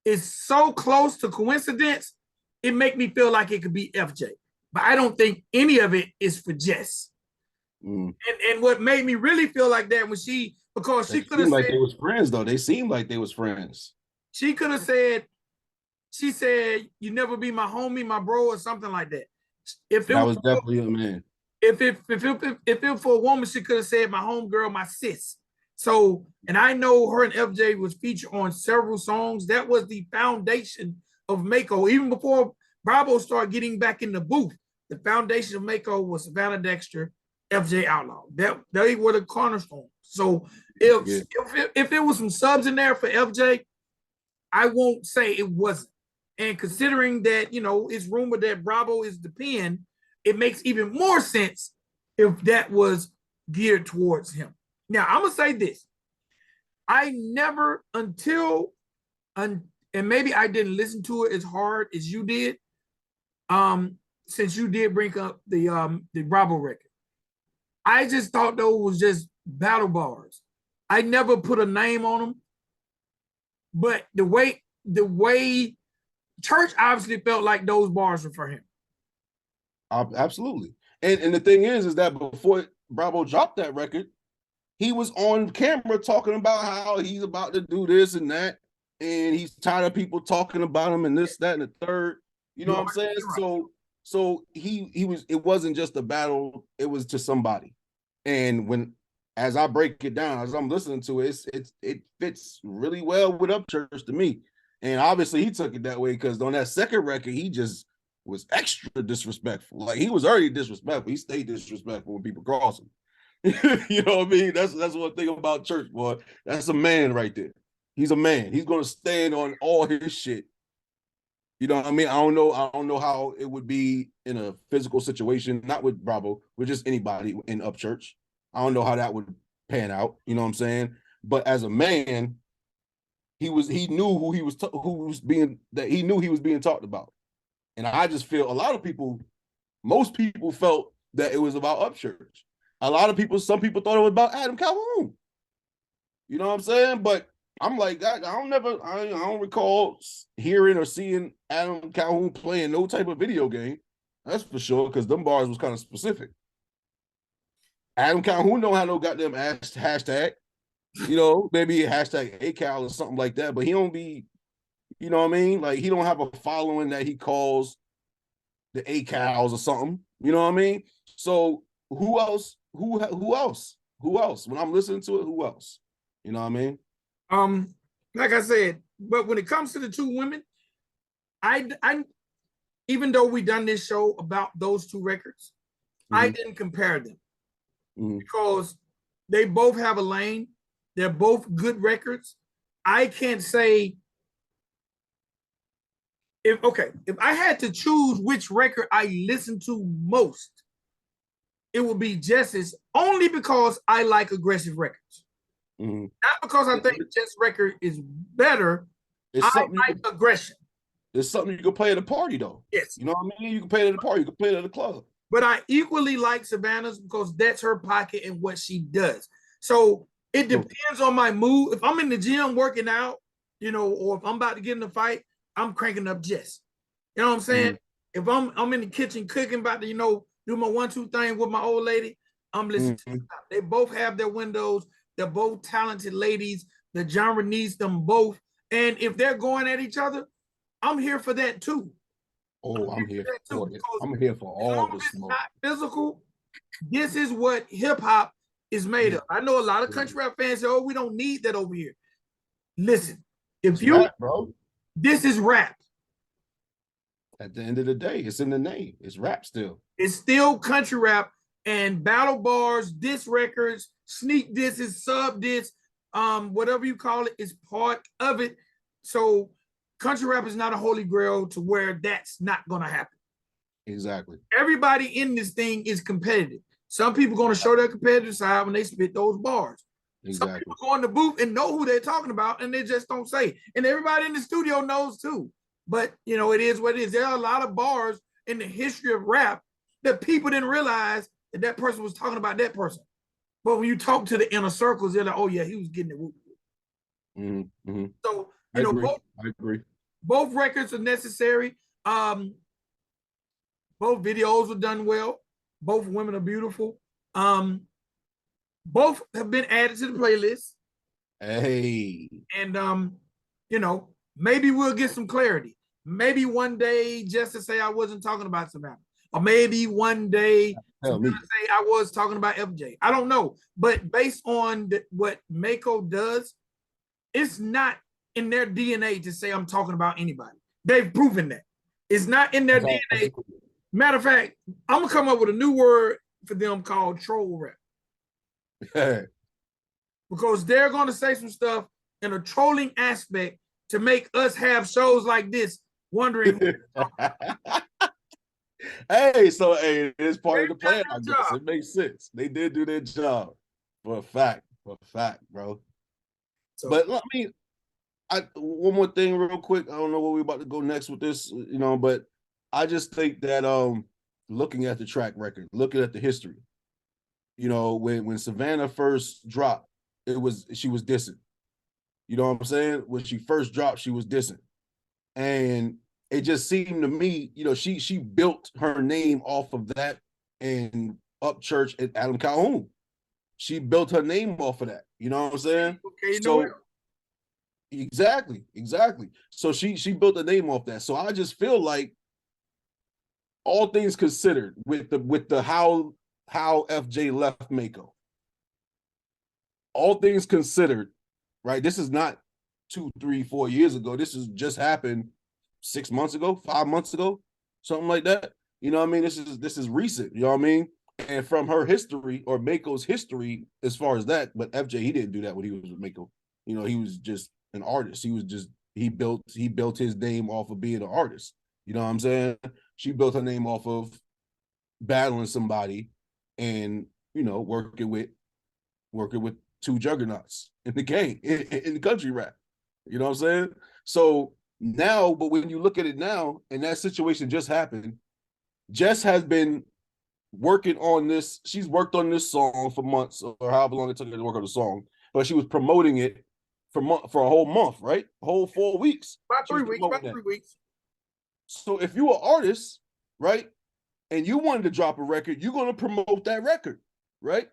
is so close to coincidence, it make me feel like it could be FJ. But I don't think any of it is for Jess. Mm. And what made me really feel like that was because she could have said, like they was friends though. They seemed like they was friends. She could have said, she said, "You never be my homie, my bro," or something like that. If it that was definitely a man. If it for a woman, she could have said, "My homegirl, my sis." So, and I know her and FJ was featured on several songs. That was the foundation of Mako. Even before Bravo started getting back in the booth, the foundation of Mako was Savannah Dexter, FJ Outlaw. They were the cornerstone. So if it was some subs in there for FJ, I won't say it wasn't. And considering that, it's rumored that Bravo is the pen, it makes even more sense if that was geared towards him. Now, I'm going to say this. I never and maybe I didn't listen to it as hard as you did, since you did bring up the Bravo record. I just thought those was just battle bars. I never put a name on them. But the way Church obviously felt like those bars were for him. Absolutely. And the thing is that before Bravo dropped that record, he was on camera talking about how he's about to do this and that, and he's tired of people talking about him and this, that, and the third. You know what I'm saying? Right. So he was. It wasn't just a battle; it was to somebody. And as I break it down, as I'm listening to it, it fits really well with Upchurch to me. And obviously he took it that way because on that second record, he just was extra disrespectful. Like, he was already disrespectful. He stayed disrespectful when people cross him. You know what I mean? That's one thing about Church, boy. That's a man right there. He's a man. He's gonna stand on all his shit. You know what I mean? I don't know how it would be in a physical situation, not with Bravo, with just anybody in Upchurch. I don't know how that would pan out. You know what I'm saying? But as a man, he knew who he was he knew he was being talked about. And I just feel most people felt that it was about Upchurch. Some people thought it was about Adam Calhoun. You know what I'm saying? But I'm like, I don't recall hearing or seeing Adam Calhoun playing no type of video game. That's for sure, because them bars was kind of specific. Adam Calhoun don't have no goddamn hashtag. You know, maybe hashtag ACAL or something like that, but he don't be, you know what I mean? Like, he don't have a following that he calls the ACALs or something. You know what I mean? So who else? Who else? Who else? When I'm listening to it, who else? You know what I mean? Like I said, but when it comes to the two women, I even though we done this show about those two records, I didn't compare them because they both have a lane. They're both good records. I can't say if I had to choose which record I listen to most, it would be Jess's, only because I like aggressive records. Not because I think Jess record is better. I like aggression. It's something you can play at a party, though. Yes. You know what I mean? You can play it at a party. You can play it at a club. But I equally like Savannah's because that's her pocket and what she does. So it depends on my mood. If I'm in the gym working out, you know, or if I'm about to get in a fight, I'm cranking up Jess. You know what I'm saying? If I'm in the kitchen cooking, about to, you know, do my 1-2 thing with my old lady, I'm listening to them. They both have their windows. They're both talented ladies. The genre needs them both. And if they're going at each other, I'm here for that too. Oh, I'm here for it. I'm here for all this smoke. Not physical. This is what hip hop is made of. I know a lot of country rap fans say, "Oh, we don't need that over here." Listen, if you, rap, bro, this is rap. At the end of the day, it's in the name. It's rap still. It's still country rap, and battle bars, diss records, sneak disses, sub diss, whatever you call it, is part of it. So country rap is not a holy grail to where that's not going to happen. Exactly. Everybody in this thing is competitive. Some people going to show their competitive side when they spit those bars. Exactly. Some people go in the booth and know who they're talking about, and they just don't say. And everybody in the studio knows too. But, you know, it is what it is. There are a lot of bars in the history of rap that people didn't realize that that person was talking about that person. But when you talk to the inner circles, they're like, oh, yeah, he was getting it. So, you know, I agree. Both records are necessary. Both videos are done well. Both women are beautiful. Both have been added to the playlist. Hey. And, you know, maybe we'll get some clarity. Maybe one day, just to say I wasn't talking about Savannah. Or maybe one day, say I was talking about FJ. I don't know. But based on what Mako does, it's not in their DNA to say I'm talking about anybody. They've proven that. It's not in their DNA. Matter of fact, I'm going to come up with a new word for them called troll rap. Because they're going to say some stuff in a trolling aspect to make us have shows like this wondering. Hey, it's part of the plan, I guess. It makes sense. They did do their job. For a fact, bro. So, but I mean, one more thing real quick. I don't know where we're about to go next with this, you know, but I just think that looking at the track record, looking at the history, you know, when Savannah first dropped, she was dissing. You know what I'm saying? When she first dropped, she was dissing. And it just seemed to me, you know, she built her name off of that and Upchurch and Adam Calhoun. She built her name off of that. You know what I'm saying? Okay, so exactly. So she built a name off that. So I just feel like, all things considered, with the how FJ left Mako, all things considered, right? This is not 2, 3, 4 years ago. This has just happened 6 months ago, 5 months ago, something like that. You know what I mean? This is recent. You know what I mean? And from her history, or Mako's history, as far as that, but FJ, he didn't do that when he was with Mako. You know, he was just an artist. He built his name off of being an artist. You know what I'm saying? She built her name off of battling somebody and, you know, working with working with two juggernauts in the game, in the country rap. You know what I'm saying? So now, but when you look at it now, and that situation just happened, Jess has been working on this. She's worked on this song for months, or however long it took her to work on the song. But she was promoting it for a whole month, right? A whole 4 weeks. About 3 weeks. About 3 weeks. So if you're an artist, right, and you wanted to drop a record, you're going to promote that record, right?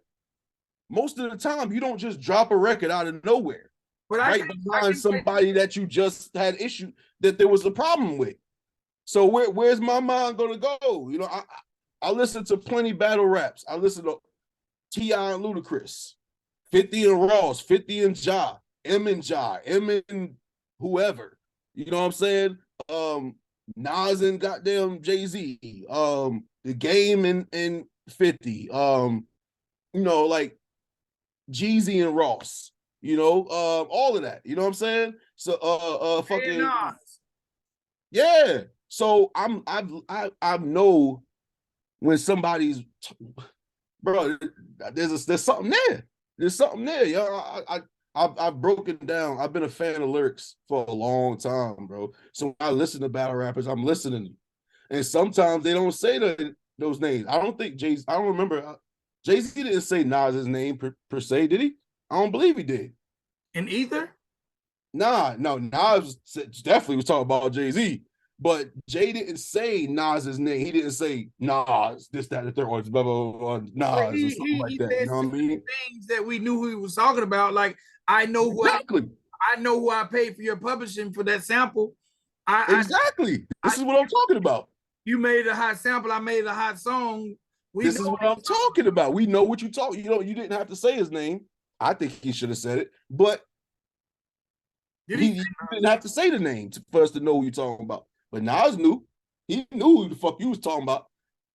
Most of the time, you don't just drop a record out of nowhere, but right? Behind somebody that you just had issue that there was a problem with. So where's my mind going to go? You know, I listen to plenty battle raps. I listen to T.I. and Ludacris, 50 and Ross, 50 and Ja, M and Ja, M and whoever. You know what I'm saying? Nas and goddamn Jay-Z, The Game and 50, you know, like Jeezy and Ross, you know, all of that. You know what I'm saying? So fucking yeah. So I know when somebody's bro, there's something there. There's something there, yo. I've broken down. I've been a fan of lyrics for a long time, bro. So when I listen to battle rappers, I'm listening, and sometimes they don't say those names. I don't think Jay. I don't remember. Jay-Z didn't say Nas's name per se, did he? I don't believe he did. In either? No, Nas definitely was talking about Jay-Z, but Jay didn't say Nas's name. He didn't say Nas, this, that, the third, or blah, blah, blah, Nas, or something like that. You know what I mean? Things that we knew who he was talking about. Like, I know who I know who I paid for your publishing for that sample. Exactly. This is what I'm talking about. You made a hot sample. I made a hot song. This is what I'm talking about. We know what you talk. You know, you didn't have to say his name. I think he should have said it, but he didn't have to say the name for us to know who you're talking about. But Nas knew. He knew who the fuck you was talking about.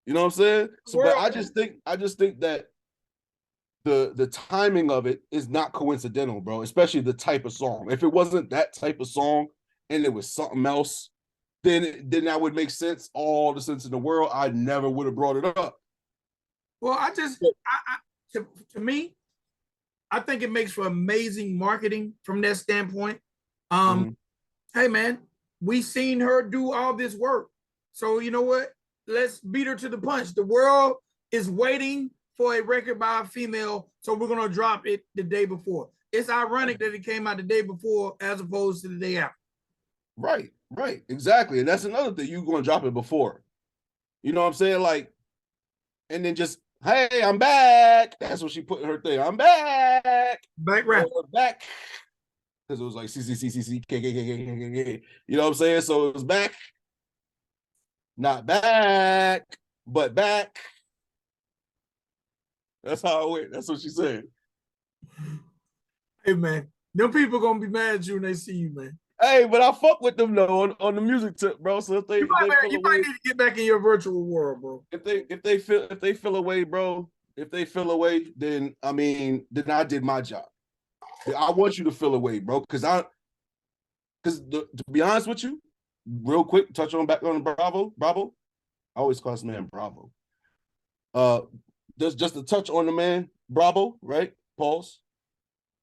You know what I'm saying? So, but I just think that the timing of it is not coincidental, bro. Especially the type of song. If it wasn't that type of song and it was something else, then that would make sense. All the sense in the world. I never would have brought it up. Well, to me, I think it makes for amazing marketing from that standpoint. Hey man, we seen her do all this work. So you know what? Let's beat her to the punch. The world is waiting for a record by a female, so we're gonna drop it the day before. It's ironic that it came out the day before as opposed to the day after. Right, exactly. And that's another thing. You're gonna drop it before. You know what I'm saying? Like, and then just, hey, I'm back. That's what she put in her thing. I'm back. Back rap. Back. Because it was like C, you know what I'm saying? So it was back, not back, but back. That's how it went. That's what she said. Hey man, them people gonna be mad at you when they see you, man. Hey, but I fuck with them though on the music tip, bro. So if you might need to get back in your virtual world, bro. If they feel away, bro. If they feel away, then I I did my job. I want you to feel away, bro. Because to be honest with you, real quick, touch on back on Bravo. I always call this man Bravo. Just a touch on the man Bravo, right? Pause.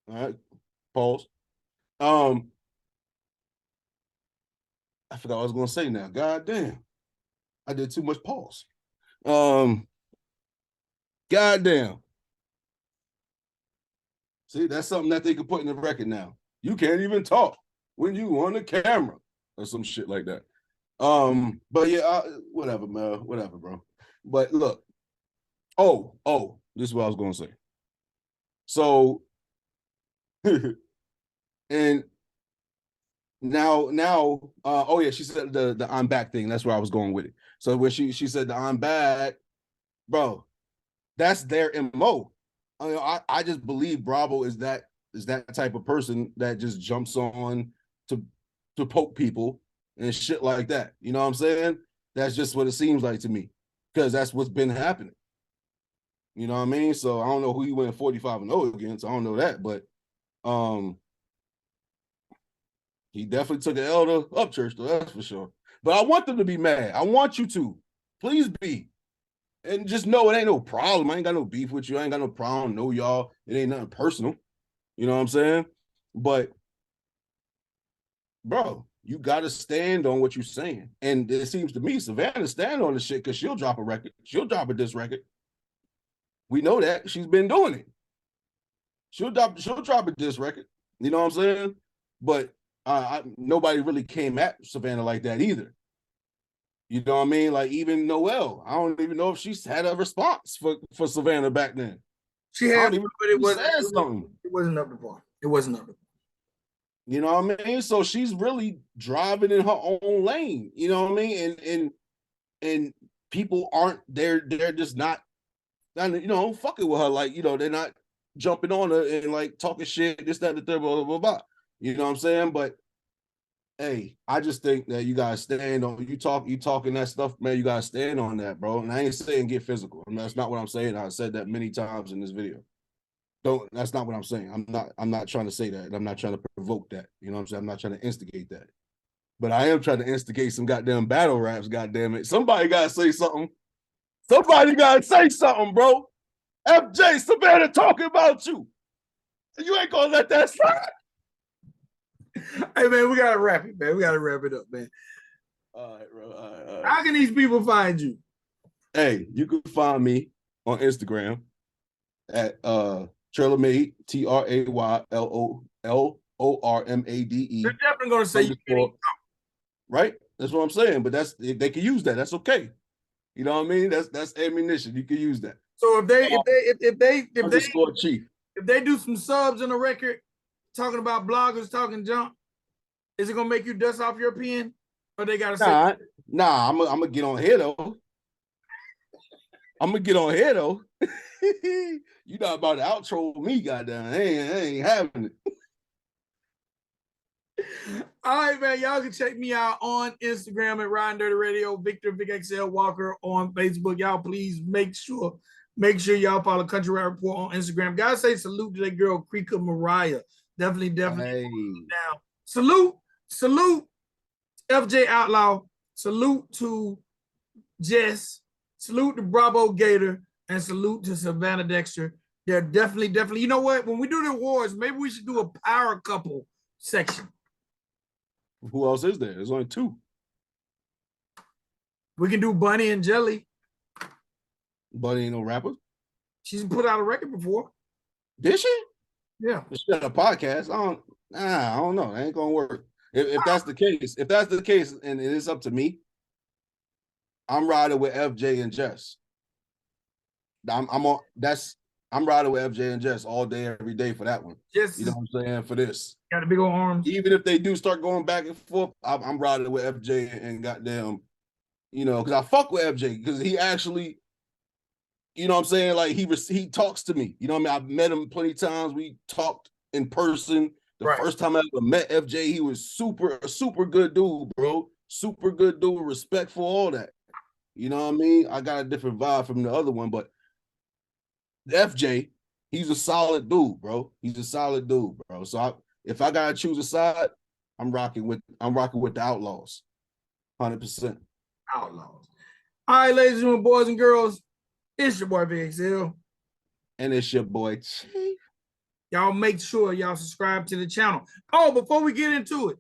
All right, pause. I forgot what I was gonna say now. God damn, I did too much pause. God damn. See, that's something that they could put in the record now. You can't even talk when you on the camera or some shit like that. But yeah, whatever, man, whatever, bro. But look, oh, this is what I was gonna say. So, and now, oh yeah, she said the I'm back thing. That's where I was going with it. So when she said the I'm back, bro, that's their MO. I just believe Bravo is that type of person that just jumps on to poke people and shit like that. You know what I'm saying? That's just what it seems like to me, because that's what's been happening. You know what I mean? So I don't know who he went 45-0 against. I don't know that, but he definitely took an L to Upchurch, though, that's for sure. But I want them to be mad. I want you to. Please be. And just know it ain't no problem. I ain't got no beef with you. I ain't got no problem. Know y'all. It ain't nothing personal. You know what I'm saying? But, bro, you got to stand on what you're saying. And it seems to me Savannah stand on the shit because she'll drop a record. She'll drop a diss record. We know that. She's been doing it. She'll drop a diss record. You know what I'm saying? But nobody really came at Savannah like that either. You know what I mean? Like even Noelle, I don't even know if she's had a response for Savannah back then. She had, but it wasn't up to par. It wasn't up to par. You know what I mean? So she's really driving in her own lane. You know what I mean? And people aren't they're just not fucking with her. Like, they're not jumping on her and like talking shit, this, that, and the third, blah, blah, blah, blah. You know what I'm saying? But hey, I just think that you gotta stand on you talking that stuff, man. You gotta stand on that, bro. And I ain't saying get physical. I mean, that's not what I'm saying. I said that many times in this video. That's not what I'm saying. I'm not trying to say that. I'm not trying to provoke that. You know what I'm saying? I'm not trying to instigate that. But I am trying to instigate some goddamn battle raps, goddamn it. Somebody gotta say something. Somebody gotta say something, bro. FJ, Savannah talking about you. You ain't gonna let that slide. Hey, man, we gotta wrap it, man. We gotta wrap it up, man. All right, bro. All right. How can these people find you? Hey, you can find me on Instagram at Traylormade, TRAYLORMADE. They're definitely gonna say you can't. Right? That's what I'm saying. But they can use that. That's okay. You know what I mean? That's ammunition. You can use that. So if Chief. If they do some subs on the record talking about bloggers talking junk, is it gonna make you dust off your pen? Or they gotta say nah, I'm gonna get on here though. You not about to outro me, goddamn. I ain't having it. All right, man. Y'all can check me out on Instagram at Ryan Dirty Radio, Victor Vic XL Walker on Facebook. Y'all please make sure y'all follow Country Rap Report on Instagram. Gotta say salute to that girl, Krika Mariah. Definitely Hey. down. Salute, FJ Outlaw. Salute to Jess. Salute to Bravo Gator. And salute to Savannah Dexter. They're definitely. You know what? When we do the awards, maybe we should do a power couple section. Who else is there? There's only two. We can do Bunny and Jelly. Bunny ain't no rapper. She's put out a record before. Did she? Yeah. She got a podcast. I don't know. It ain't gonna work. If that's the case, and it is up to me, I'm riding with FJ and Jess. I'm riding with FJ and Jess all day, every day for that one. Yes. You know what I'm saying? For this. Got a big old arms. Even if they do start going back and forth, I'm riding with FJ and goddamn, because I fuck with FJ because he actually, you know what I'm saying? Like he talks to me. You know what I mean? I've met him plenty of times. We talked in person. The first time I ever met FJ, he was a super good dude, bro. Super good dude, respectful, all that. You know what I mean? I got a different vibe from the other one, but FJ, he's a solid dude, bro. He's a solid dude, bro. So if I gotta choose a side, I'm rocking with the Outlaws, 100%. Outlaws. All right, ladies and gentlemen, boys and girls, it's your boy VXL, and it's your boy Chief. Y'all make sure y'all subscribe to the channel. Oh, before we get into it,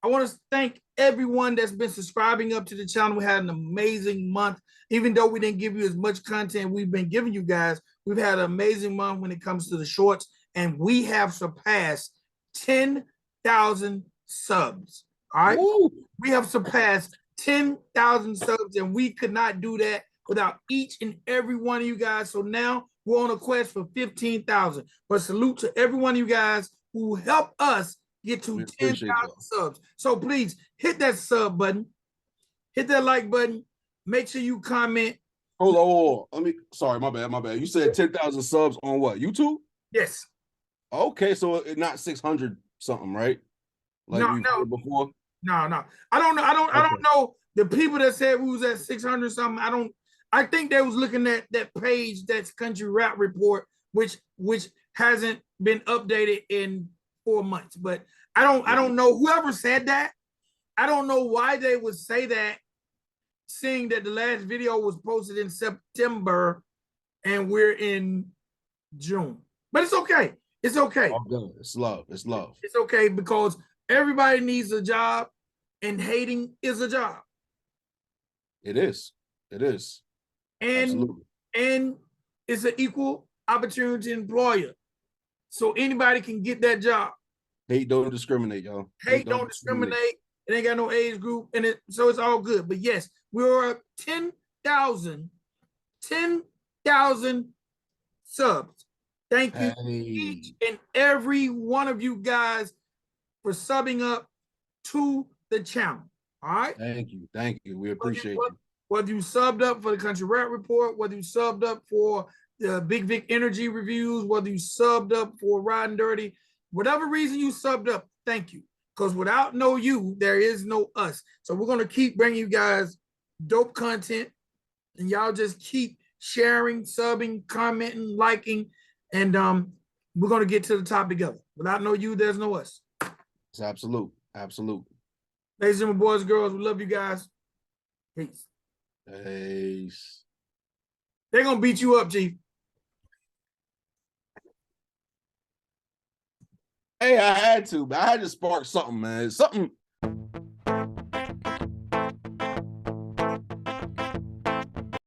I want to thank everyone that's been subscribing up to the channel. We had an amazing month. Even though we didn't give you as much content we've been giving you guys, we've had an amazing month when it comes to the shorts, and we have surpassed 10,000 subs. All right. Ooh. We have surpassed 10,000 subs, and we could not do that without each and every one of you guys. So now we're on a quest for 15,000. But salute to every one of you guys who helped us get to 10,000 subs. So please hit that sub button, hit that like button, make sure you comment. Hold on. Sorry, my bad. You said 10,000 subs on what? YouTube? Yes. Okay, so it's not 600 something, right? Like no. Before? No. I don't know. I don't know the people that said we was at 600 something. I think they was looking at that page that's Country Rap Report, which hasn't been updated in 4 months. But I don't know whoever said that. I don't know why they would say that seeing that the last video was posted in September and we're in June. But it's okay. It's okay. All good. It's love. It's love. It's okay because everybody needs a job and hating is a job. It is. It is. Absolutely. And it's an equal opportunity employer. So anybody can get that job. Hate don't discriminate, y'all. Hate don't discriminate. It ain't got no age group in it. So it's all good. But yes, we're 10,000 subs. Thank you each and every one of you guys for subbing up to the channel. All right. Thank you. Thank you. We appreciate you. Whether you subbed up for the Country Rap Report, whether you subbed up for the Big Vic Energy reviews, whether you subbed up for Riding Dirty, whatever reason you subbed up, thank you. Because without no you, there is no us. So we're going to keep bringing you guys dope content. And y'all just keep sharing, subbing, commenting, liking. And we're going to get to the top together. Without no you, there's no us. It's absolute. Absolute. Ladies and boys and girls, we love you guys. Peace. Peace. They're going to beat you up, Chief. Hey, I had to, but I had to spark something, man. Something